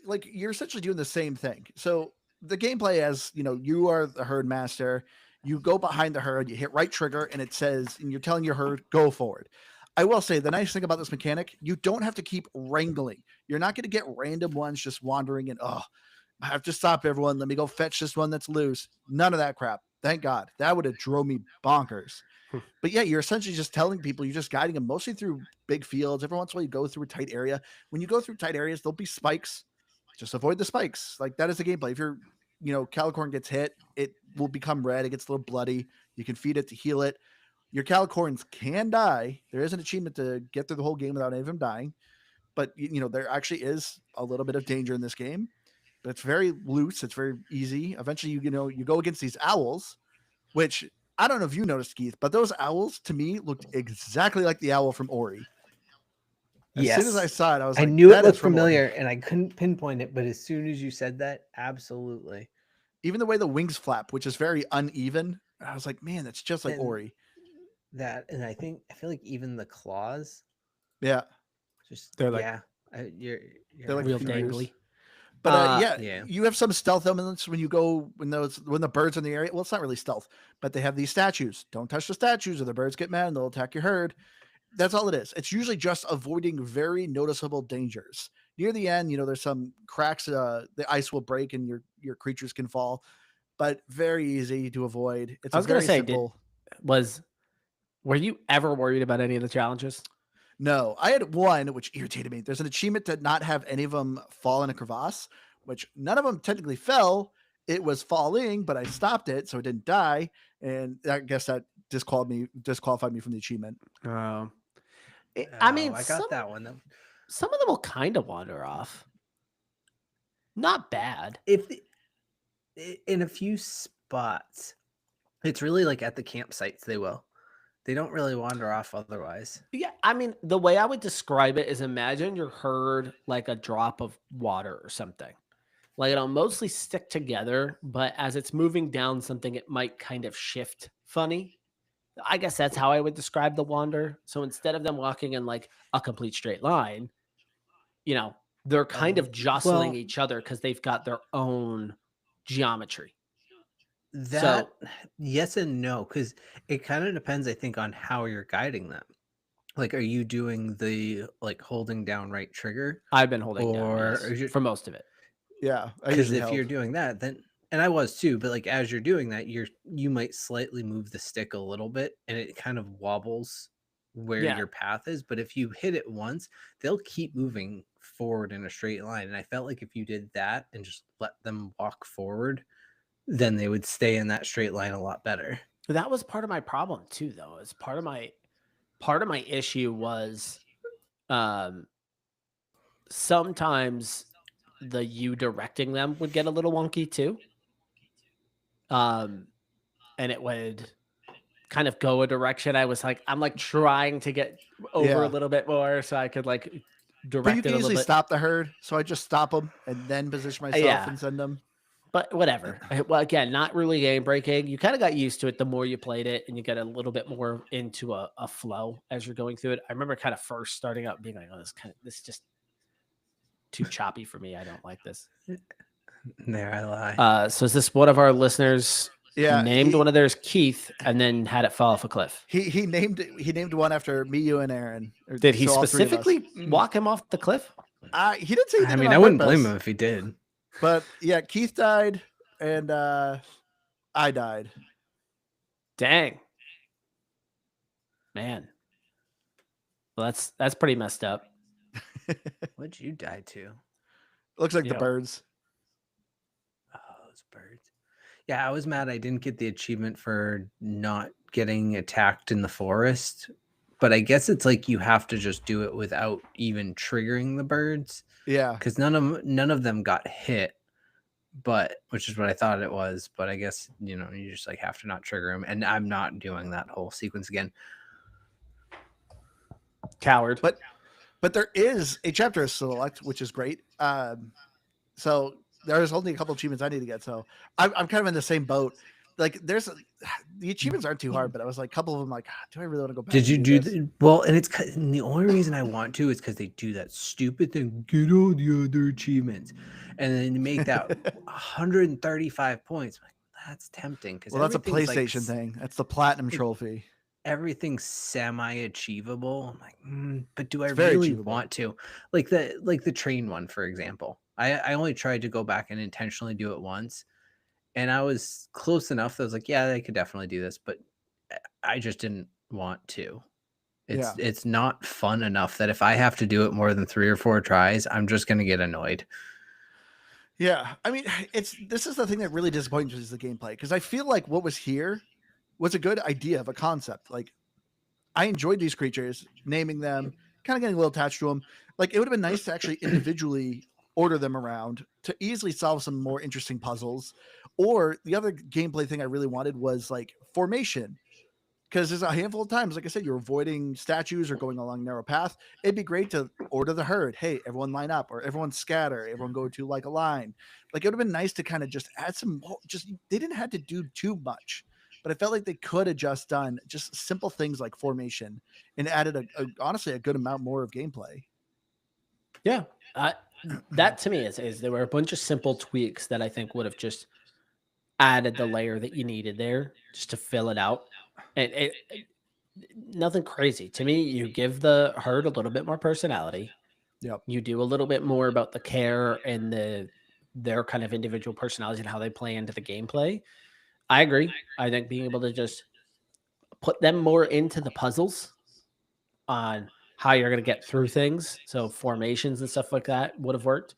Speaker 1: Like you're essentially doing the same thing. So the gameplay, as you are the herd master. You go behind the herd, you hit right trigger, and it says, and you're telling your herd, go forward. I will say the nice thing about this mechanic, you don't have to keep wrangling. You're not going to get random ones just wandering and, I have to stop everyone. Let me go fetch this one that's loose. None of that crap. Thank God. That would have drove me bonkers. But yeah, you're essentially just telling people, you're just guiding them mostly through big fields. Every once in a while, you go through a tight area. When you go through tight areas, there'll be spikes. Just avoid the spikes. Like that is the gameplay. If your calicorn gets hit, it will become red. It gets a little bloody. You can feed it to heal it. Your calicorns can die. There is an achievement to get through the whole game without any of them dying. But there actually is a little bit of danger in this game. But it's very loose. It's very easy. Eventually, you go against these owls, which I don't know if you noticed, Keith, but those owls to me looked exactly like the owl from Ori. As soon as I saw it, I was like,
Speaker 2: I knew it looked familiar, and I couldn't pinpoint it. But as soon as you said that, absolutely.
Speaker 1: Even the way the wings flap, which is very uneven, I was like, man, that's just like Ori.
Speaker 2: And I feel like even the claws.
Speaker 1: Yeah.
Speaker 2: They're like,
Speaker 3: they're like real dangly.
Speaker 1: But you have some stealth elements when the birds are in the area. Well, it's not really stealth, but they have these statues. Don't touch the statues or the birds get mad and they'll attack your herd. That's all it is. It's usually just avoiding very noticeable dangers. Near the end, there's some cracks. The ice will break and your creatures can fall, but very easy to avoid. It's I was going to say,
Speaker 3: were you ever worried about any of the challenges?
Speaker 1: No, I had one which irritated me. There's an achievement to not have any of them fall in a crevasse, which none of them technically fell. It was falling, but I stopped it, so it didn't die. And I guess that disqualified me from the achievement.
Speaker 3: I mean,
Speaker 2: I got that one though.
Speaker 3: Some of them will kind of wander off. Not bad.
Speaker 2: In a few but it's really like at the campsites they don't really wander off otherwise.
Speaker 3: Yeah, I mean, the way I would describe it is imagine your herd like a drop of water or something. Like it'll mostly stick together, but as it's moving down something, it might kind of shift funny. I guess that's how I would describe the wander. So instead of them walking in like a complete straight line, they're kind of jostling
Speaker 2: Well,
Speaker 3: each other because they've got their own geometry.
Speaker 2: that
Speaker 3: So
Speaker 2: yes and no, because it kind of depends, I think, on how you're guiding them. Like, are you doing the like holding down right trigger,
Speaker 3: I've been holding down,
Speaker 2: or
Speaker 3: yes, for most of it.
Speaker 1: Yeah, I
Speaker 2: because
Speaker 1: usually
Speaker 2: if you're
Speaker 1: held.
Speaker 2: doing that, then and I was too, but like as you're doing that, you might slightly move the stick a little bit, and it kind of wobbles where
Speaker 3: Yeah.
Speaker 2: your path is. But if you hit it once, they'll keep moving forward in a straight line. And I felt like if you did that and just let them walk forward, then they would stay in that straight line a lot better.
Speaker 3: That was part of my problem too, though. Is part of my issue was sometimes the you directing them would get a little wonky too. And it would kind of go a direction. I'm like trying to get over a
Speaker 1: Yeah.
Speaker 3: little bit more so I could like
Speaker 1: But you
Speaker 3: direct it
Speaker 1: can
Speaker 3: a little
Speaker 1: easily
Speaker 3: bit.
Speaker 1: stop the herd, so I just stop them and then position myself
Speaker 3: Yeah.
Speaker 1: and send them.
Speaker 3: But whatever. Well, again, not really game breaking. You kind of got used to it the more you played it, and you get a little bit more into a flow as you're going through it. I remember kind of first starting out being like, "Oh, this is just too choppy for me. I don't like this."
Speaker 2: There I lie.
Speaker 3: So is this one of our listeners?
Speaker 1: Yeah,
Speaker 3: Named one of theirs Keith, and then had it fall off a cliff.
Speaker 1: he named one after me, you, and Aaron.
Speaker 3: Did he
Speaker 1: So all three of us.
Speaker 3: specifically walk him off the cliff?
Speaker 1: He didn't say he did
Speaker 2: I
Speaker 1: it
Speaker 2: mean,
Speaker 1: on
Speaker 2: I wouldn't blame
Speaker 1: purpose,
Speaker 2: him if he did.
Speaker 1: But yeah, Keith died, and I died.
Speaker 3: Dang, man. Well, that's pretty messed up.
Speaker 2: What'd you die to?
Speaker 1: Looks like
Speaker 3: Yeah.
Speaker 1: the birds.
Speaker 2: Oh, those birds. Yeah, I was mad I didn't get the achievement for not getting attacked in the forest. But I guess it's like you have to just do it without even triggering the birds.
Speaker 1: Yeah.
Speaker 2: Because none of them got hit, but which is what I thought it was. But I guess you just like have to not trigger them. And I'm not doing that whole sequence again.
Speaker 3: Coward.
Speaker 1: But there is a chapter of select, which is great. So there's only a couple achievements I need to get. So I'm kind of in the same boat. Like the achievements aren't too hard, but I was like a couple of them like, do I really want to go back?
Speaker 2: Did you
Speaker 1: and
Speaker 2: do
Speaker 1: this?
Speaker 2: well? And and the only reason I want to is because they do that stupid thing, get all the other achievements, and then you make that 135 points. Like, that's tempting because
Speaker 1: Well, that's a PlayStation thing. That's the platinum trophy.
Speaker 2: Everything's semi-achievable. I'm like, but do I
Speaker 1: very
Speaker 2: really
Speaker 1: achievable.
Speaker 2: want to? Like the train one, for example. I only tried to go back and intentionally do it once, and I was close enough that I was like, yeah, I could definitely do this, but I just didn't want to. It's not fun enough that if I have to do it more than 3 or 4 tries, I'm just gonna get annoyed.
Speaker 1: Yeah, I mean, this is the thing that really disappoints me is the gameplay, because I feel like what was here was a good idea of a concept. Like, I enjoyed these creatures, naming them, kind of getting a little attached to them. Like, it would have been nice to actually individually order them around to easily solve some more interesting puzzles. Or the other gameplay thing I really wanted was like formation, because there's a handful of times, like I said, you're avoiding statues or going along a narrow path. It'd be great to order the herd. Hey, everyone line up, or everyone scatter, everyone go to like a line. Like, it would have been nice to kind of just add some, they didn't have to do too much, but I felt like they could have just done just simple things like formation and added honestly a good amount more of gameplay.
Speaker 3: Yeah. That to me is there were a bunch of simple tweaks that I think would have just added the layer that you needed there just to fill it out. And nothing crazy. To me, you give the herd a little bit more personality.
Speaker 1: Yep.
Speaker 3: You do a little bit more about the care and their kind of individual personalities and how they play into the gameplay. I agree. I think being able to just put them more into the puzzles on how you're going to get through things, so formations and stuff like that would have worked.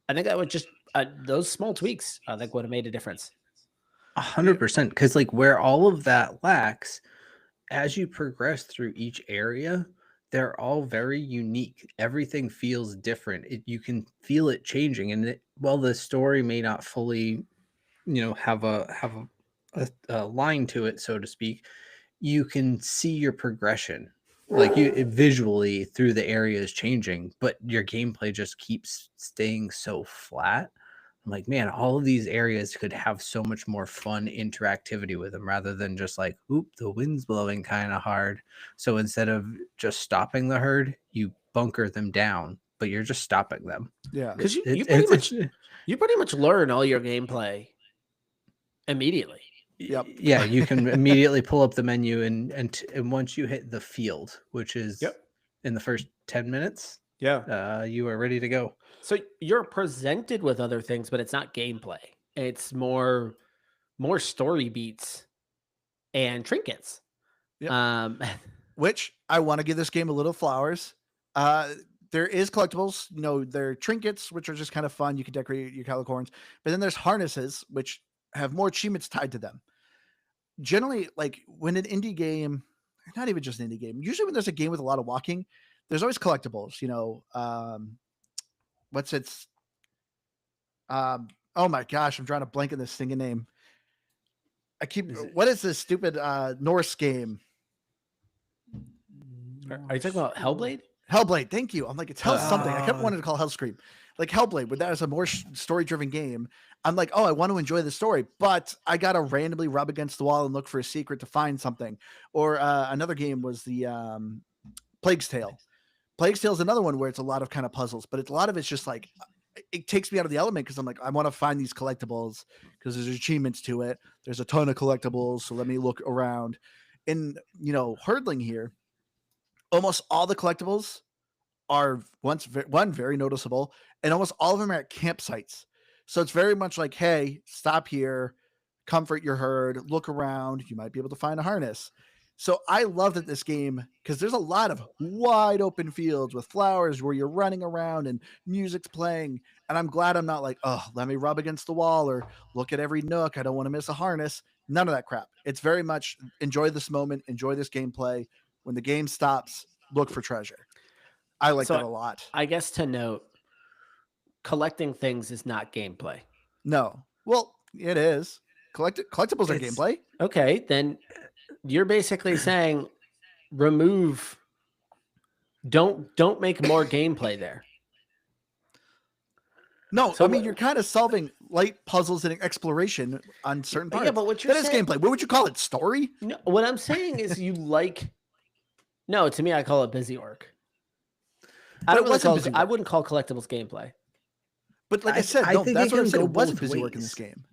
Speaker 3: I think that would just those small tweaks I think would have made a difference.
Speaker 2: 100%, because like where all of that lacks, as you progress through each area, they're all very unique. Everything feels different. You can feel it changing, and while the story may not fully, have a a line to it, so to speak, you can see your progression, like visually through the areas changing, but your gameplay just keeps staying so flat. I'm like, man, all of these areas could have so much more fun interactivity with them rather than just like, oop, the wind's blowing kind of hard. So instead of just stopping the herd, you bunker them down, but you're just stopping them.
Speaker 1: Yeah.
Speaker 3: Because you pretty much learn all your gameplay immediately.
Speaker 1: Yep.
Speaker 2: Yeah, you can immediately pull up the menu and once you hit the field, which is in the first 10 minutes, you are ready to go.
Speaker 3: So you're presented with other things, but it's not gameplay. It's more story beats and trinkets.
Speaker 1: Yep. Which I want to give this game a little flowers. There is collectibles, there are trinkets, which are just kind of fun. You can decorate your calicorns, but then there's harnesses, which have more achievements tied to them. Generally, like when an indie game, not even just an indie game, usually when there's a game with a lot of walking, there's always collectibles, what's its, oh my gosh, I'm drawing a blank in this stinging name. What is this stupid Norse game?
Speaker 3: Are you talking about Hellblade?
Speaker 1: Hellblade, thank you. I'm like, it's Hell something. I kept wanting to call Hellscream. Like Hellblade, but that is a more story-driven game. I'm like, oh, I want to enjoy the story, but I got to randomly rub against the wall and look for a secret to find something. Or another game was the Plague's Tale. Plague's Tale is another one where it's a lot of kind of puzzles, but a lot of it's just like, it takes me out of the element because I'm like, I want to find these collectibles because there's achievements to it. There's a ton of collectibles, so let me look around. And, Herdling here, almost all the collectibles are one very noticeable, and almost all of them are at campsites. So it's very much like, hey, stop here, comfort your herd, look around. You might be able to find a harness. So I love that this game, because there's a lot of wide open fields with flowers where you're running around and music's playing. And I'm glad I'm not like, oh, let me rub against the wall or look at every nook. I don't want to miss a harness. None of that crap. It's very much enjoy this moment, enjoy this gameplay. When the game stops, look for treasure. I like that a lot.
Speaker 3: I guess to note, collecting things is not gameplay.
Speaker 1: No. Well, it is. Collectibles are gameplay.
Speaker 3: Okay, then you're basically saying don't make more gameplay there.
Speaker 1: No, so, I mean, you're kind of solving light puzzles and exploration on certain parts.
Speaker 3: Yeah, but what you're
Speaker 1: saying, is gameplay. What would you call it? Story?
Speaker 3: No, what I'm saying is no, to me, I call it busy work. I wouldn't call collectibles gameplay.
Speaker 1: But like I said, that's what I'm saying. It wasn't busy work in this game.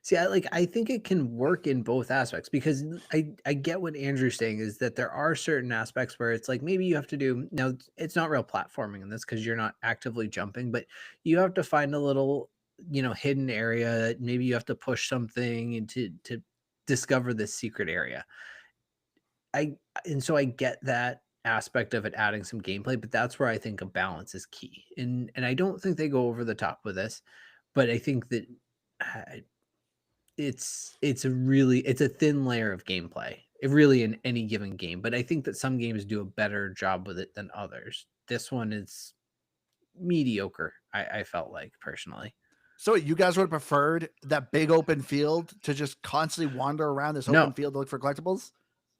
Speaker 2: See, I think it can work in both aspects, because I get what Andrew's saying is that there are certain aspects where it's like maybe you have to do, now it's not real platforming in this because you're not actively jumping, but you have to find a little, hidden area. Maybe you have to push something and to discover this secret area. And so I get that aspect of it adding some gameplay, but that's where I think a balance is key. And I don't think they go over the top with this, but I think that it's a thin layer of gameplay. Really in any given game, but I think that some games do a better job with it than others. This one is mediocre, I felt like, personally.
Speaker 1: So you guys would have preferred that big open field to just constantly wander around this open field to look for collectibles?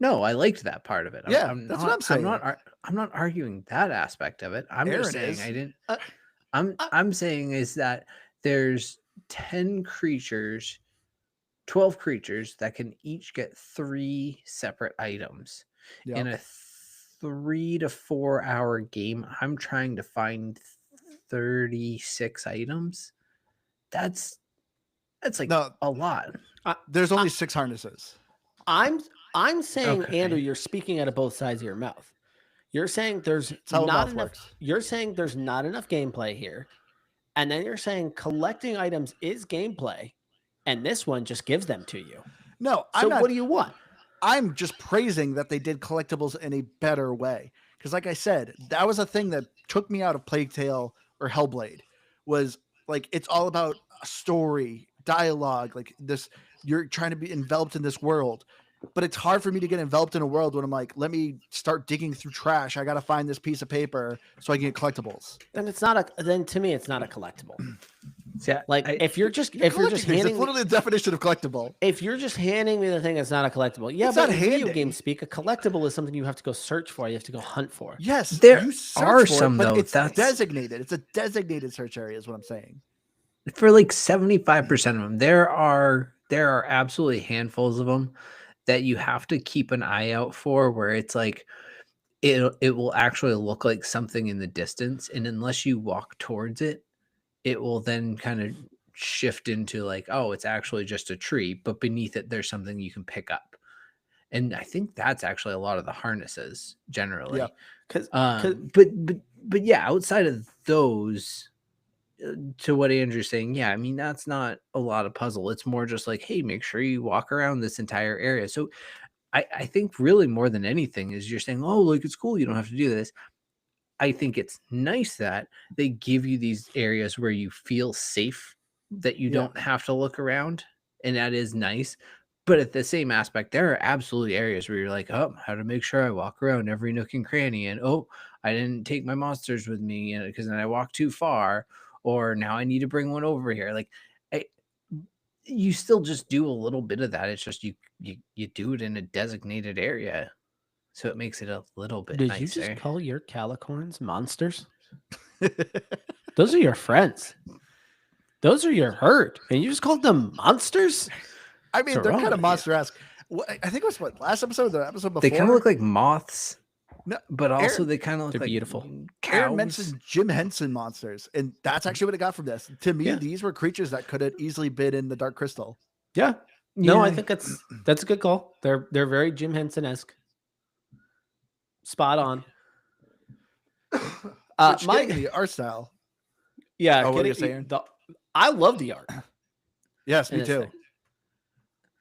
Speaker 2: No, I liked that part of it.
Speaker 1: That's what I'm saying.
Speaker 2: I'm not arguing that aspect of it. I'm just saying I didn't. I'm saying is that there's 10 creatures, 12 creatures that can each get 3 separate items in a 3 to 4 hour game. I'm trying to find 36 items. That's like a lot.
Speaker 1: There's only 6 harnesses.
Speaker 3: I'm saying, okay. Andrew, you're speaking out of both sides of your mouth. You're saying there's not enough. You're saying there's not enough gameplay here, and then you're saying collecting items is gameplay, and this one just gives them to you.
Speaker 1: No, what do you want? I'm just praising that they did collectibles in a better way, because, like I said, that was a thing that took me out of Plague Tale or Hellblade. Was like it's all about a story, dialogue, like this. You're trying to be enveloped in this world. But it's hard for me to get enveloped in a world when I'm like, let me start digging through trash. I got to find this piece of paper so I can get collectibles.
Speaker 3: Then to me, it's not a collectible.
Speaker 2: Yeah,
Speaker 3: Like if you're just
Speaker 1: You're collecting things.
Speaker 3: handing
Speaker 1: It's literally the definition of collectible.
Speaker 3: if you're just handing me the thing that's not a collectible, yeah,
Speaker 1: It's
Speaker 3: but
Speaker 1: not
Speaker 3: in video
Speaker 1: handing.
Speaker 3: game speak, a collectible is something you have to go search for. You have to go hunt for.
Speaker 1: Yes,
Speaker 2: there
Speaker 1: you search
Speaker 2: are
Speaker 1: for
Speaker 2: some
Speaker 1: it, but
Speaker 2: though.
Speaker 1: it's
Speaker 2: That's
Speaker 1: designated. It's a designated search area, is what I'm saying.
Speaker 2: for like 75% of them. There are absolutely handfuls of them that you have to keep an eye out for, where it's like it will actually look like something in the distance, and unless you walk towards it, it will then kind of shift into like, oh, it's actually just a tree, but beneath it there's something you can pick up. And I think that's actually a lot of the harnesses generally.
Speaker 1: Yeah.
Speaker 2: But yeah, outside of those, to what Andrew's saying, yeah, I mean, that's not a lot of puzzle. It's more just like, hey, make sure you walk around this entire area. So I think really more than anything is you're saying, oh, like it's cool, you don't have to do this. I think it's nice that they give you these areas where you feel safe, that you don't have to look around. And that is nice. But at the same aspect, there are absolutely areas where you're like, oh, how to make sure I walk around every nook and cranny. And oh, I didn't take my monsters with me because then I walked too far. Or now I need to bring one over here. Like, you still just do a little bit of that. It's just you do it in a designated area. So it makes it a little bit nicer.
Speaker 3: Did you just call your calicorns monsters? Those are your friends. Those are your herd. And you just called them monsters?
Speaker 1: I mean, they're kind of monster-esque. I think it was last episode or the episode before?
Speaker 2: They kind of look like moths.
Speaker 1: No,
Speaker 2: but also they kind of look
Speaker 3: like
Speaker 2: beautiful.
Speaker 1: Aaron mentioned Jim Henson monsters, and that's actually what I got from this. To me, these were creatures that could have easily been in the Dark Crystal.
Speaker 3: Yeah. No, I think that's a good call. They're very Jim Henson-esque. Spot on.
Speaker 1: The art style.
Speaker 3: Yeah.
Speaker 1: What are you saying?
Speaker 3: I love the art.
Speaker 1: Yes, me too.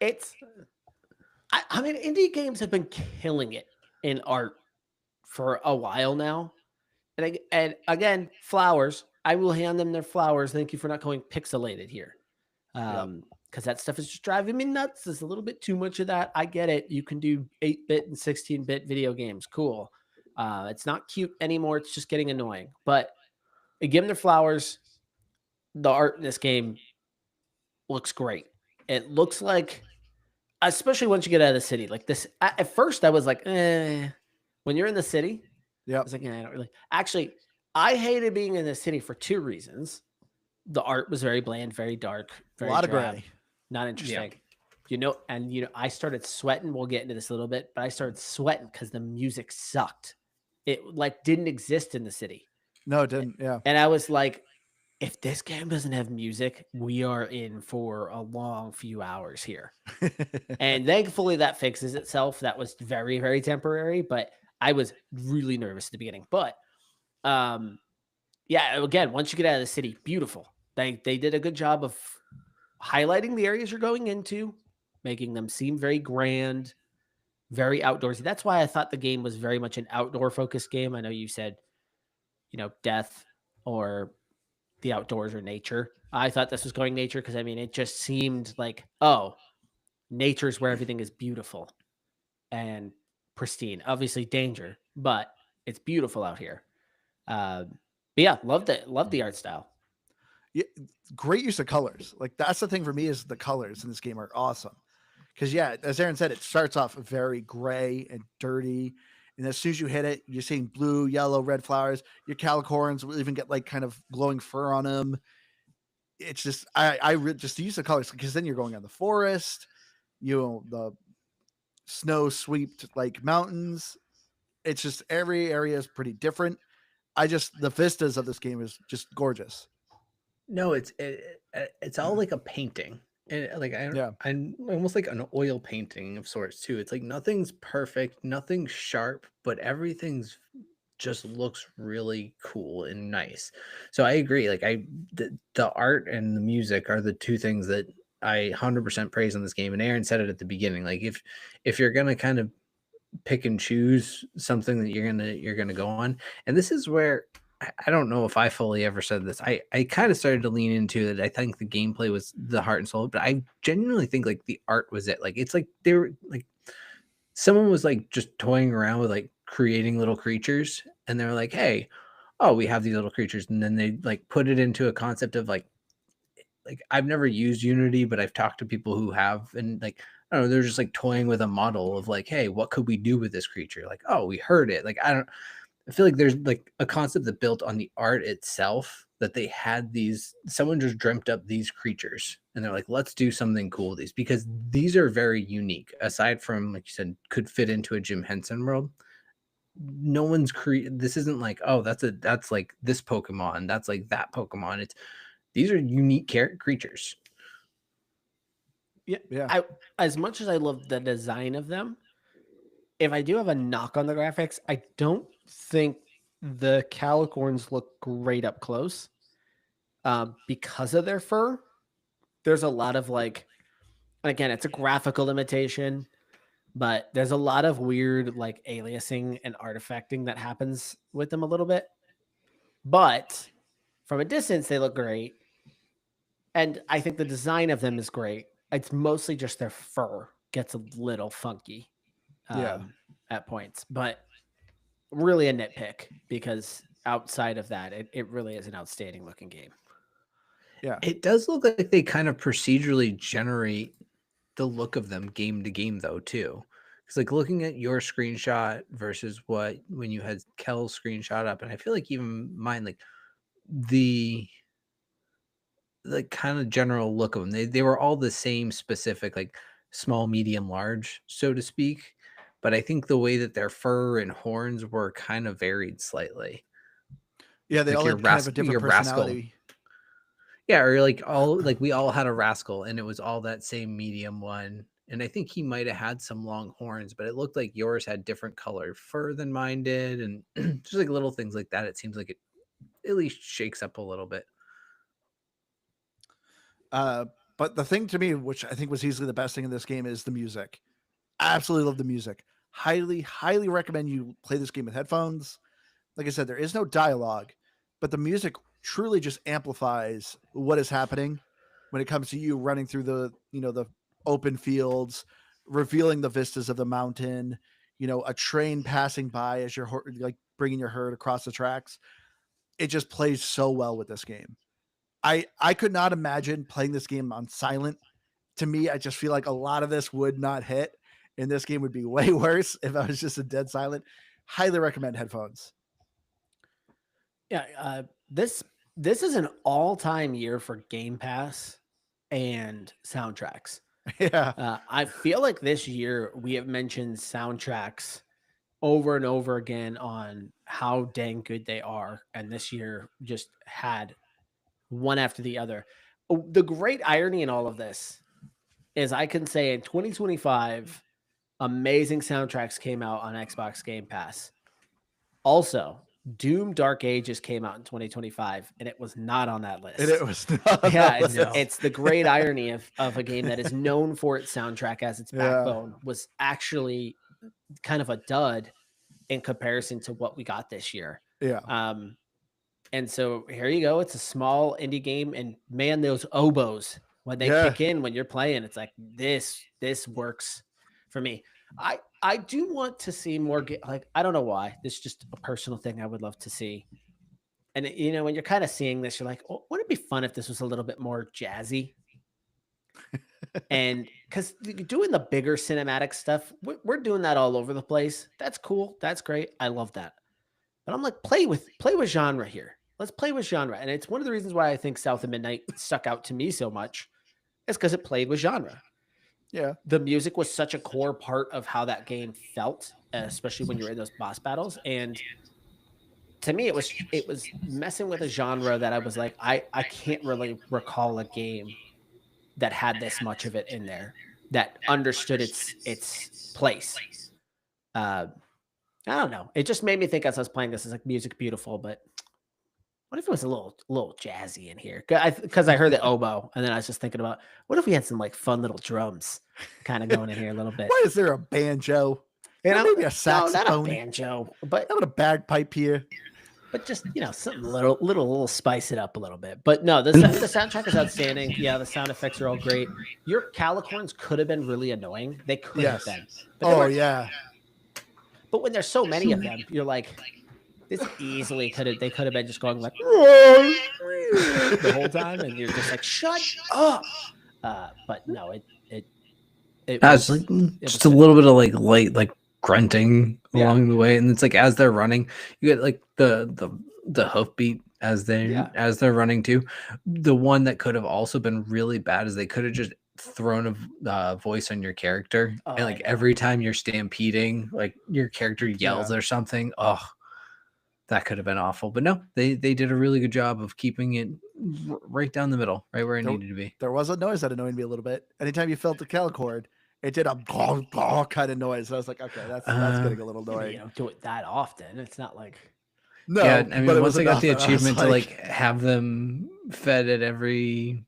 Speaker 3: I mean, indie games have been killing it in art for a while now. And again, flowers. I will hand them their flowers. Thank you for not going pixelated here. Because that stuff is just driving me nuts. There's a little bit too much of that. I get it. You can do 8-bit and 16-bit video games. Cool. It's not cute anymore. It's just getting annoying. But give them their flowers. The art in this game looks great. It looks like, especially once you get out of the city, like this. At first, I was like, when you're in the city, I was like, I don't really. Actually, I hated being in the city for two reasons. The art was very bland, very dark, very
Speaker 1: a lot
Speaker 3: drab,
Speaker 1: of gray,
Speaker 3: not interesting. Yeah. I started sweating. We'll get into this a little bit, but I started sweating because the music sucked. It didn't exist in the city.
Speaker 1: No, it didn't. Yeah.
Speaker 3: And I was like, if this game doesn't have music, we are in for a long few hours here. And thankfully that fixes itself. That was very, very temporary, but I was really nervous at the beginning. But again, once you get out of the city, beautiful. They did a good job of highlighting the areas you're going into, making them seem very grand, very outdoorsy. That's why I thought the game was very much an outdoor focused game. I know you said, death or the outdoors or nature. I thought this was going nature because, it just seemed like, nature's where everything is beautiful and pristine. Obviously danger, but it's beautiful out here. But yeah, love the art style.
Speaker 1: Yeah, great use of colors. Like that's the thing for me is the colors in this game are awesome. Because as Aaron said, it starts off very gray and dirty. And as soon as you hit it, you're seeing blue, yellow, red flowers. Your calicorns will even get like kind of glowing fur on them. It's just, just the use of colors, because then you're going on the forest, the snow swept like mountains. It's just every area is pretty different. The vistas of this game is just gorgeous.
Speaker 2: No, it's all like a painting. And I'm almost like an oil painting of sorts too. It's like nothing's perfect, nothing's sharp, but everything's just looks really cool and nice. So I agree. Like the art and the music are the two things that I 100% praise on this game. And Aaron said it at the beginning. Like if you're gonna kind of pick and choose something that you're gonna go on, and this is where I don't know if I fully ever said this. I kind of started to lean into it. I think the gameplay was the heart and soul, but I genuinely think like the art was it. Like it's like they were like someone was like just toying around with like creating little creatures, and they were like, hey, we have these little creatures, and then they like put it into a concept of like like I've never used Unity, but I've talked to people who have, and like I don't know, they're just like toying with a model of like, hey, what could we do with this creature? Like, oh, we heard it. Like I feel like there's like a concept that built on the art itself, that they had someone just dreamt up these creatures and they're like, let's do something cool with these, because these are very unique. Aside from, like you said, could fit into a Jim Henson world. No one's this isn't like, oh, that's like this Pokemon, that's like that Pokemon. These are unique creatures.
Speaker 3: Yeah. As much as I love the design of them, if I do have a knock on the graphics, I don't think the Calicorns look great up close because of their fur. There's a lot of like, and again, it's a graphical limitation, but there's a lot of weird like aliasing and artifacting that happens with them a little bit. But from a distance, they look great. And I think the design of them is great. It's mostly just their fur gets a little funky at points, but really a nitpick, because outside of that, it really is an outstanding looking game.
Speaker 1: Yeah.
Speaker 2: It does look like they kind of procedurally generate the look of them game to game though too. It's like looking at your screenshot versus when you had Kel's screenshot up, and I feel like even mine, like the kind of general look of them, they were all the same specific, like small, medium, large, so to speak. But I think the way that their fur and horns were kind of varied slightly.
Speaker 1: Yeah, they
Speaker 2: like
Speaker 1: all had kind of a different personality.
Speaker 2: Yeah, or like we all had a rascal, and it was all that same medium one. And I think he might have had some long horns, but it looked like yours had different colored fur than mine did, and just like little things like that. It seems like it at least shakes up a little bit.
Speaker 1: But the thing to me, which I think was easily the best thing in this game, is the music. I absolutely love the music. Highly, highly recommend you play this game with headphones. Like I said, there is no dialogue, but the music truly just amplifies what is happening when it comes to you running through the open fields, revealing the vistas of the mountain, a train passing by as you're like bringing your herd across the tracks. It just plays so well with this game. I could not imagine playing this game on silent. To me, I just feel like a lot of this would not hit, and this game would be way worse if I was just a dead silent. Highly recommend headphones.
Speaker 3: Yeah, this is an all-time year for Game Pass and soundtracks.
Speaker 1: Yeah.
Speaker 3: I feel like this year we have mentioned soundtracks over and over again on how dang good they are, and this year just had one after the other. The great irony in all of this is I can say in 2025, amazing soundtracks came out on Xbox Game Pass. Also, Doom Dark Ages came out in 2025, and it was not on that list.
Speaker 1: And it was not.
Speaker 3: Yeah, it's the great irony of a game that is known for its soundtrack as its backbone was actually kind of a dud in comparison to what we got this year.
Speaker 1: Yeah.
Speaker 3: And so here you go. It's a small indie game, and man, those oboes when they kick in when you're playing, it's like this works for me. I do want to see more. Like, I don't know why. This is just a personal thing I would love to see. And when you're kind of seeing this, you're like, oh, wouldn't it be fun if this was a little bit more jazzy? And because doing the bigger cinematic stuff, we're doing that all over the place. That's cool. That's great. I love that. But I'm like, play with genre here. Let's play with genre. And it's one of the reasons why I think South of Midnight stuck out to me so much. Is because it played with genre.
Speaker 1: Yeah.
Speaker 3: The music was such a core part of how that game felt, especially when you're in those boss battles. And to me, it was messing with a genre that I was like, I can't really recall a game that had this much of it in there, that understood its place. I don't know. It just made me think as I was playing this, it's like music beautiful, but what if it was a little jazzy in here? Because I heard the oboe, and then I was just thinking about, what if we had some like fun little drums kind of going in here a little bit?
Speaker 1: Why is there a banjo? Maybe a saxophone.
Speaker 3: No, not a banjo, but
Speaker 1: not a bagpipe here.
Speaker 3: But just something little spice it up a little bit. But no, the soundtrack is outstanding. Yeah, the sound effects are all great. Your Calicorns could have been really annoying. They could have been.
Speaker 1: But yeah.
Speaker 3: But when there's so many of them, you're like, This easily they could have been just going like the whole time, and you're just like, shut up. But no, it
Speaker 2: It's
Speaker 3: was
Speaker 2: like
Speaker 3: it
Speaker 2: just
Speaker 3: was
Speaker 2: a
Speaker 3: good.
Speaker 2: little bit of like light, like grunting
Speaker 3: Yeah.
Speaker 2: along the way, and it's like as they're running, you get like the hoof beat as they're running too. The one that could have also been really bad is they could have just thrown a voice on your character,
Speaker 3: Oh,
Speaker 2: and
Speaker 3: I
Speaker 2: like
Speaker 3: know.
Speaker 2: every time you're stampeding, like your character yells
Speaker 1: Yeah.
Speaker 2: or something. Oh, that could have been awful. But no, they did a really good job of keeping it right down the middle, right where it
Speaker 1: There-
Speaker 2: needed to be.
Speaker 1: There was a noise that annoyed me a little bit. Anytime you felt the cal cord, it did a kind of noise. I was like, okay, that's getting a little
Speaker 3: Yeah, but
Speaker 1: annoying.
Speaker 3: you don't do it that often. It's not like
Speaker 1: No,
Speaker 2: Yeah, I
Speaker 1: but
Speaker 2: mean,
Speaker 1: it
Speaker 2: once
Speaker 1: was
Speaker 2: I got
Speaker 1: enough
Speaker 2: the
Speaker 1: that I was
Speaker 2: achievement to like have them fed at every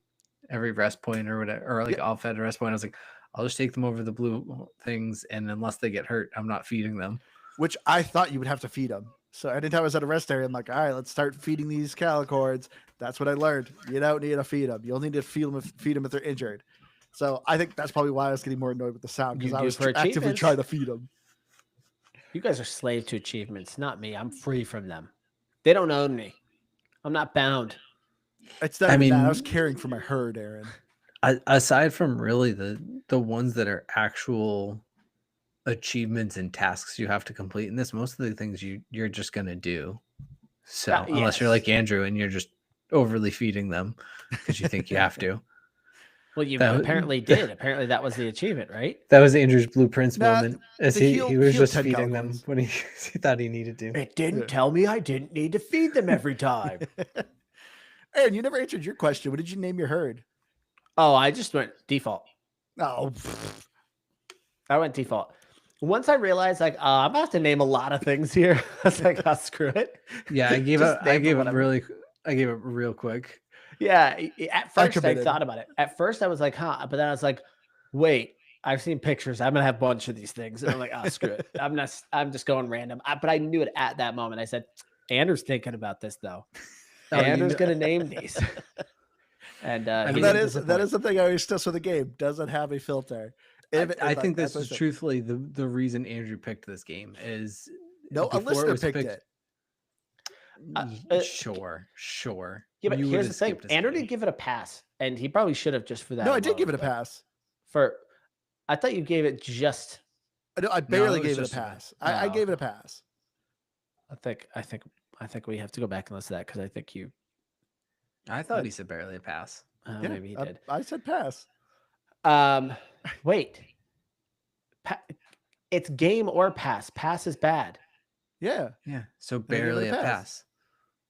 Speaker 2: rest point or whatever, or like all fed at rest point, I was like, I'll just take them over the blue things, and unless they get hurt, I'm not feeding them.
Speaker 1: which I thought you would have to feed them. So anytime I was at a rest area, I'm like, all right, let's start feeding these calicords. That's what I learned. You don't need to feed them. You'll need to feed them if they're injured. So I think that's probably why I was getting more annoyed with the sound, because
Speaker 3: You
Speaker 1: I
Speaker 3: do
Speaker 1: was
Speaker 3: for
Speaker 1: actively
Speaker 3: achievements.
Speaker 1: trying to feed them.
Speaker 3: you guys are slave to achievements, not me. I'm free from them. They don't own me. I'm not bound.
Speaker 1: It's not
Speaker 2: I
Speaker 1: even that. I
Speaker 2: mean-
Speaker 1: was caring for my herd, Aaron.
Speaker 2: Aside from really the ones that are actual achievements and tasks you have to complete in this, most of the things you're just gonna do. So unless you're
Speaker 3: Yes.
Speaker 2: like Andrew and you're just overly feeding them because you think you have to.
Speaker 3: Well, you
Speaker 2: That was-
Speaker 3: apparently did. Apparently, that was the achievement, right?
Speaker 2: That was Andrew's blueprints
Speaker 1: Nah,
Speaker 2: moment, as
Speaker 1: the
Speaker 2: he was
Speaker 1: heal
Speaker 2: just
Speaker 1: 10
Speaker 2: feeding them
Speaker 1: calicords.
Speaker 2: when he thought he needed to.
Speaker 3: It didn't
Speaker 1: Yeah.
Speaker 3: tell me I didn't need to feed them every time.
Speaker 1: Aaron, you never answered your question. What did you name your herd?
Speaker 3: Oh, I just went default.
Speaker 1: Oh,
Speaker 3: I went default. Once I realized, like, I'm about to name a lot of things here, I was like, oh, screw it.
Speaker 2: Yeah, I gave
Speaker 3: Just
Speaker 2: it.
Speaker 3: name
Speaker 2: I
Speaker 3: them
Speaker 2: gave it
Speaker 3: whatever.
Speaker 2: real quick.
Speaker 3: Yeah. At first, I
Speaker 1: committed.
Speaker 3: thought about it. At first, I was like, huh. But then I was like, wait, I've seen pictures. I'm going to have a bunch of these things. And I'm like, oh, screw it. I'm just going random. But I knew it at that moment. I said, Andrew's thinking about this, though.
Speaker 2: Oh, you
Speaker 3: Andrew's
Speaker 2: kn-
Speaker 3: going to name these. And
Speaker 2: I
Speaker 3: he
Speaker 2: mean,
Speaker 1: that
Speaker 3: didn't
Speaker 1: is
Speaker 3: disappoint.
Speaker 1: the thing I always stress with the game. Doesn't have a filter.
Speaker 2: I think
Speaker 1: that's
Speaker 2: this
Speaker 1: what I
Speaker 2: is
Speaker 1: said.
Speaker 2: truthfully the reason Andrew picked this game is
Speaker 1: No, a
Speaker 2: before
Speaker 1: listener picked it.
Speaker 2: Sure.
Speaker 3: Yeah, but
Speaker 2: You
Speaker 3: here's
Speaker 2: would've
Speaker 3: the thing.
Speaker 2: skipped this
Speaker 3: Andrew
Speaker 2: game.
Speaker 3: didn't give it a pass, and he probably should have just for that.
Speaker 1: No, I did give it
Speaker 3: alone,
Speaker 1: a
Speaker 3: but
Speaker 1: pass.
Speaker 3: I thought you gave it just.
Speaker 1: I barely
Speaker 2: it was
Speaker 1: gave it a
Speaker 2: just a
Speaker 1: pass.
Speaker 2: pass.
Speaker 1: I
Speaker 3: Oh,
Speaker 1: gave it a
Speaker 3: okay.
Speaker 1: pass.
Speaker 3: I think we have to go back and listen to that because I think you.
Speaker 2: I thought he said barely a pass.
Speaker 1: Yeah,
Speaker 3: Maybe he did.
Speaker 1: I said pass.
Speaker 3: Wait. It's game or pass. Pass is bad.
Speaker 1: Yeah,
Speaker 2: Yeah, so
Speaker 1: I gave it
Speaker 2: barely
Speaker 1: a
Speaker 2: a
Speaker 1: pass.
Speaker 2: pass.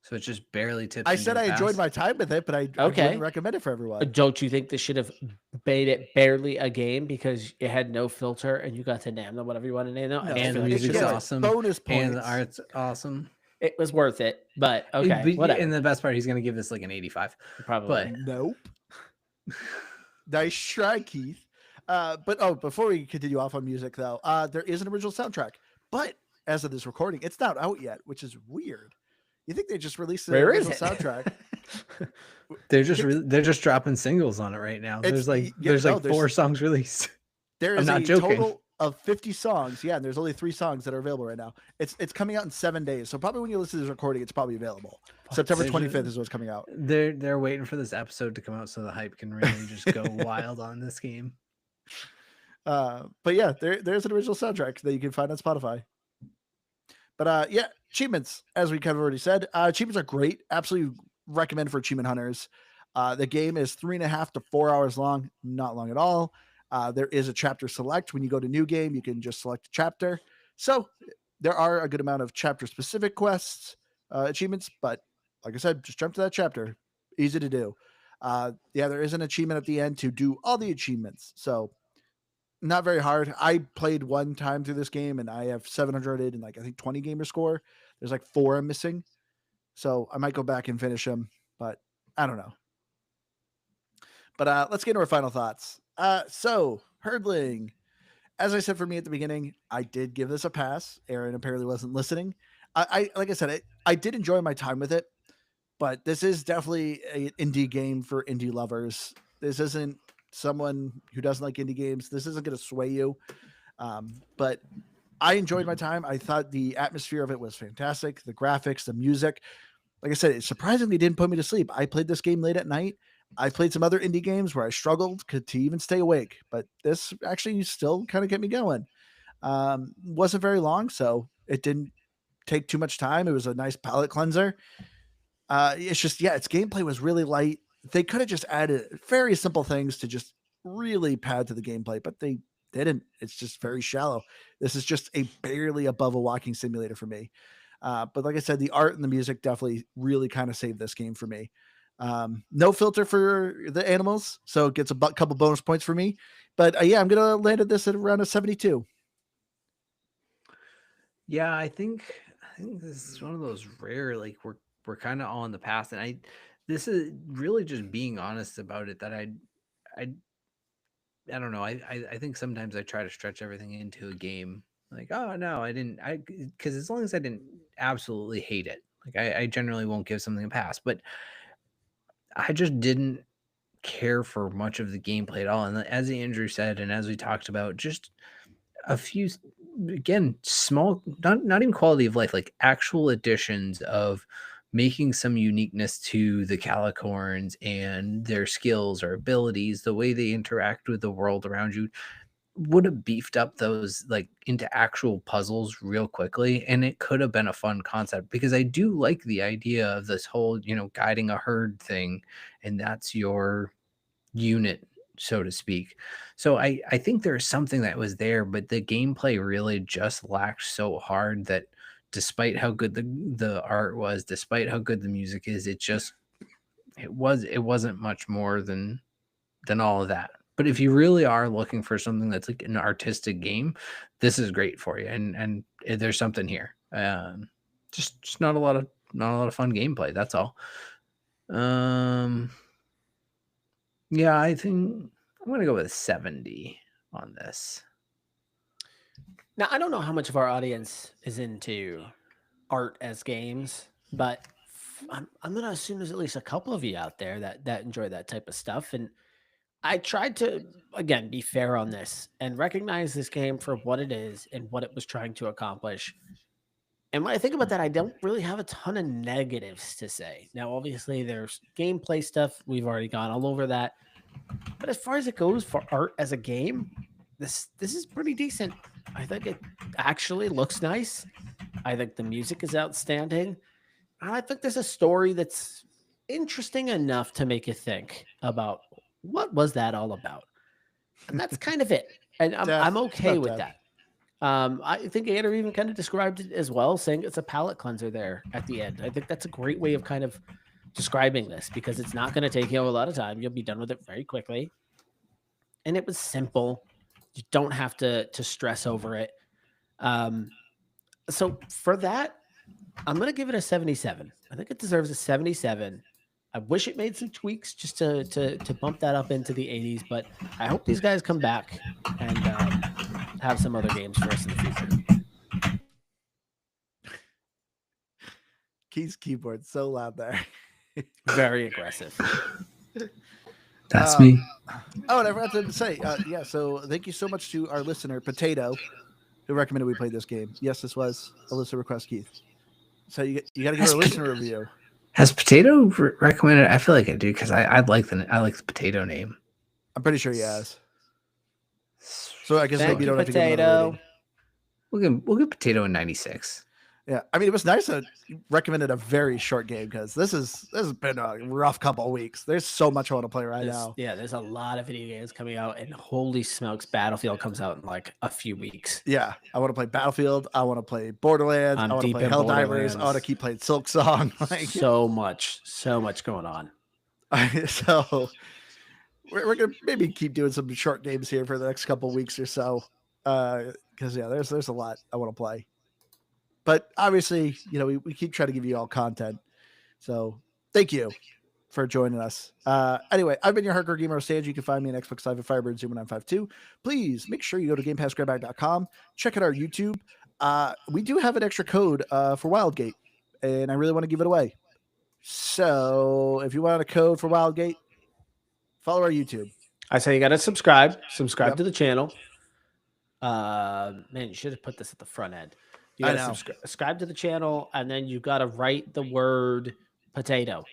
Speaker 2: So it just barely tips.
Speaker 1: I
Speaker 2: into
Speaker 1: said
Speaker 2: a
Speaker 1: I enjoyed
Speaker 2: pass.
Speaker 1: my time with it, but I
Speaker 3: Okay.
Speaker 1: wouldn't recommend it for everyone.
Speaker 3: Don't you think this should have made it barely a game because it had no filter and you got to name them whatever you want to name them?
Speaker 1: No,
Speaker 3: I just
Speaker 2: And the
Speaker 3: feel like it
Speaker 2: music's
Speaker 3: should have-
Speaker 2: awesome.
Speaker 1: Bonus points.
Speaker 2: And the art's awesome.
Speaker 3: It was worth it, but okay,
Speaker 2: But-
Speaker 3: whatever.
Speaker 2: And the best part, he's gonna give this like an 85.
Speaker 3: Probably.
Speaker 1: Nope. Nice try, Keith. But before we continue off on music, though, there is an original soundtrack, but as of this recording, it's not out yet, which is weird. You think they just released the
Speaker 3: Where is
Speaker 1: original
Speaker 3: it?
Speaker 1: soundtrack?
Speaker 2: They're just dropping singles on it right now.
Speaker 1: It's-
Speaker 2: There's
Speaker 1: yeah, no,
Speaker 2: like
Speaker 1: there's-
Speaker 2: 4 songs released.
Speaker 1: There
Speaker 2: I'm
Speaker 1: is
Speaker 2: not
Speaker 1: a
Speaker 2: joking.
Speaker 1: total of 50 songs. Yeah, and there's only 3 songs that are available right now. It's coming out in 7 days, so probably when you listen to this recording, it's probably available. September
Speaker 2: There's
Speaker 1: 25th
Speaker 2: a-
Speaker 1: is what's coming out.
Speaker 2: They're waiting for this episode to come out so the hype can really just go wild on this game.
Speaker 1: But yeah, there's an original soundtrack that you can find on Spotify. But yeah, achievements, as we kind of already said, achievements are great. Absolutely recommend for achievement hunters. The game is 3.5 to 4 hours long, not long at all. There is a chapter select. When you go to new game, you can just select a chapter. So there are a good amount of chapter specific quests, achievements, but like I said, just jump to that chapter. Easy to do. Yeah, there is an achievement at the end to do all the achievements. So not very hard. I played one time through this game and I have 700 and I think 20 gamer score. There's like 4 I'm missing. So I might go back and finish them, but I don't know. But let's get into our final thoughts. So Herdling, as I said for me at the beginning, I did give this a pass. Aaron apparently wasn't listening. I like I said, I did enjoy my time with it, but this is definitely an indie game for indie lovers. This isn't someone who doesn't like indie games. This isn't going to sway you. But I enjoyed my time. I thought the atmosphere of it was fantastic. The graphics, the music. Like I said, it surprisingly didn't put me to sleep. I played this game late at night. I played some other indie games where I struggled to even stay awake, but this actually still kind of get me going. Wasn't very long, so it didn't take too much time. It was a nice palate cleanser. It's just, yeah, its gameplay was really light. They could have just added very simple things to just really pad to the gameplay, but they didn't. It's just very shallow. This is just a barely above a walking simulator for me. But like I said, the art and the music definitely really kind of saved this game for me. No filter for the animals, so it gets a couple bonus points for me. But yeah, I'm gonna land at this at around a 72.
Speaker 2: Yeah, I think this is one of those rare, like we're kind of all in the past, and this is really just being honest about it that I I don't know. I think sometimes I try to stretch everything into a game. Like, oh no, I didn't. Because as long as I didn't absolutely hate it, like I generally won't give something a pass. But I just didn't care for much of the gameplay at all. And as Andrew said, and as we talked about, just a few, again, small, not even quality of life, like actual additions of making some uniqueness to the Calicorns and their skills or abilities, the way they interact with the world around you, would have beefed up those like into actual puzzles real quickly, and it could have been a fun concept, because I do like the idea of this whole, guiding a herd thing, and that's your unit, so to speak. So I think there's something that was there, but the gameplay really just lacked so hard that despite how good the art was, despite how good the music is, it wasn't much more than all of that. But if you really are looking for something that's like an artistic game, this is great for you. And there's something here. Just not a lot of fun gameplay. That's all. Um, yeah, I think I'm gonna go with 70 on this.
Speaker 3: Now, I don't know how much of our audience is into art as games, but I'm going to assume there's at least a couple of you out there that enjoy that type of stuff. And I tried to, again, be fair on this and recognize this game for what it is and what it was trying to accomplish. And when I think about that, I don't really have a ton of negatives to say. Now, obviously, there's gameplay stuff. We've already gone all over that. But as far as it goes for art as a game, this is pretty decent. I think it actually looks nice. I think the music is outstanding. And I think there's a story that's interesting enough to make you think about what was that all about. And that's kind of it. And I'm okay with that. I think Andrew even kind of described it as well, saying it's a palate cleanser there at the end. I think that's a great way of kind of describing this, because it's not going to take you a lot of time. You'll be done with it very quickly. And it was simple. You don't have to stress over it. So for that, I'm going to give it a 77. I think it deserves a 77. I wish it made some tweaks just to bump that up into the 80s, but I hope these guys come back and have some other games for us in the future.
Speaker 1: Keys keyboard so loud there.
Speaker 3: Very aggressive.
Speaker 2: That's me.
Speaker 1: Oh, and I forgot to say, yeah. So thank you so much to our listener Potato, who recommended we play this game. Yes, this was a listener request, Keith. So you got to give her a listener review.
Speaker 2: Has Potato recommended? I feel like I do, because I like the Potato name.
Speaker 1: I'm pretty sure he has. So I guess
Speaker 3: Thank
Speaker 1: maybe you don't have to give him
Speaker 3: Potato.
Speaker 2: We'll give Potato a 96.
Speaker 1: Yeah, I mean, it was nice that you recommended a very short game, because this has been a rough couple of weeks. There's so much I want to play right now.
Speaker 3: Yeah, there's a lot of video games coming out, and holy smokes, Battlefield comes out in like a few weeks.
Speaker 1: Yeah, I want to play Battlefield. I want to play Borderlands. I want to play Helldivers. I want to keep playing Silk Song.
Speaker 3: So much going on.
Speaker 1: So we're gonna maybe keep doing some short games here for the next couple of weeks or so, because yeah, there's a lot I want to play. But obviously, we keep trying to give you all content. So thank you for joining us. Anyway, I've been your hardcore gamer on stage. You can find me on Xbox Live at Firebird 0952. Please make sure you go to GamePassGrabBag.com. Check out our YouTube. We do have an extra code for Wildgate, and I really want to give it away. So if you want a code for Wildgate, follow our YouTube.
Speaker 3: I say you got to subscribe to the channel. Man, you should have put this at the front end. You
Speaker 1: I
Speaker 3: got to
Speaker 1: know.
Speaker 3: subscribe to the channel, and then you got to write the word potato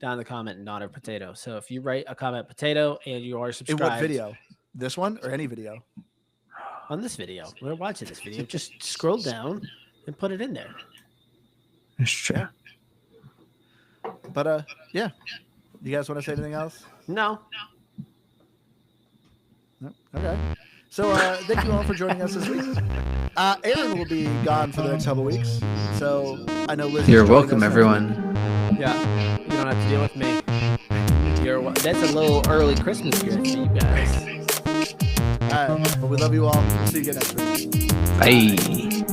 Speaker 3: down in the comment in honor of potato. So if you write a comment potato and you are
Speaker 1: In
Speaker 3: subscribed
Speaker 1: what video? This one or any video?
Speaker 3: on this video, we're watching this video, just scroll down and put it in there.
Speaker 2: It's true.
Speaker 1: Yeah. But yeah. You guys want to say anything else?
Speaker 3: No.
Speaker 1: No? Okay. So thank you all for joining us this week. Aaron will be gone for the next couple weeks. So I know Liz.
Speaker 2: You're welcome, everyone.
Speaker 3: Yeah. You don't have to deal with me. That's a little early Christmas here for you guys.
Speaker 1: All right. But we love you all. See you again next week.
Speaker 2: Bye.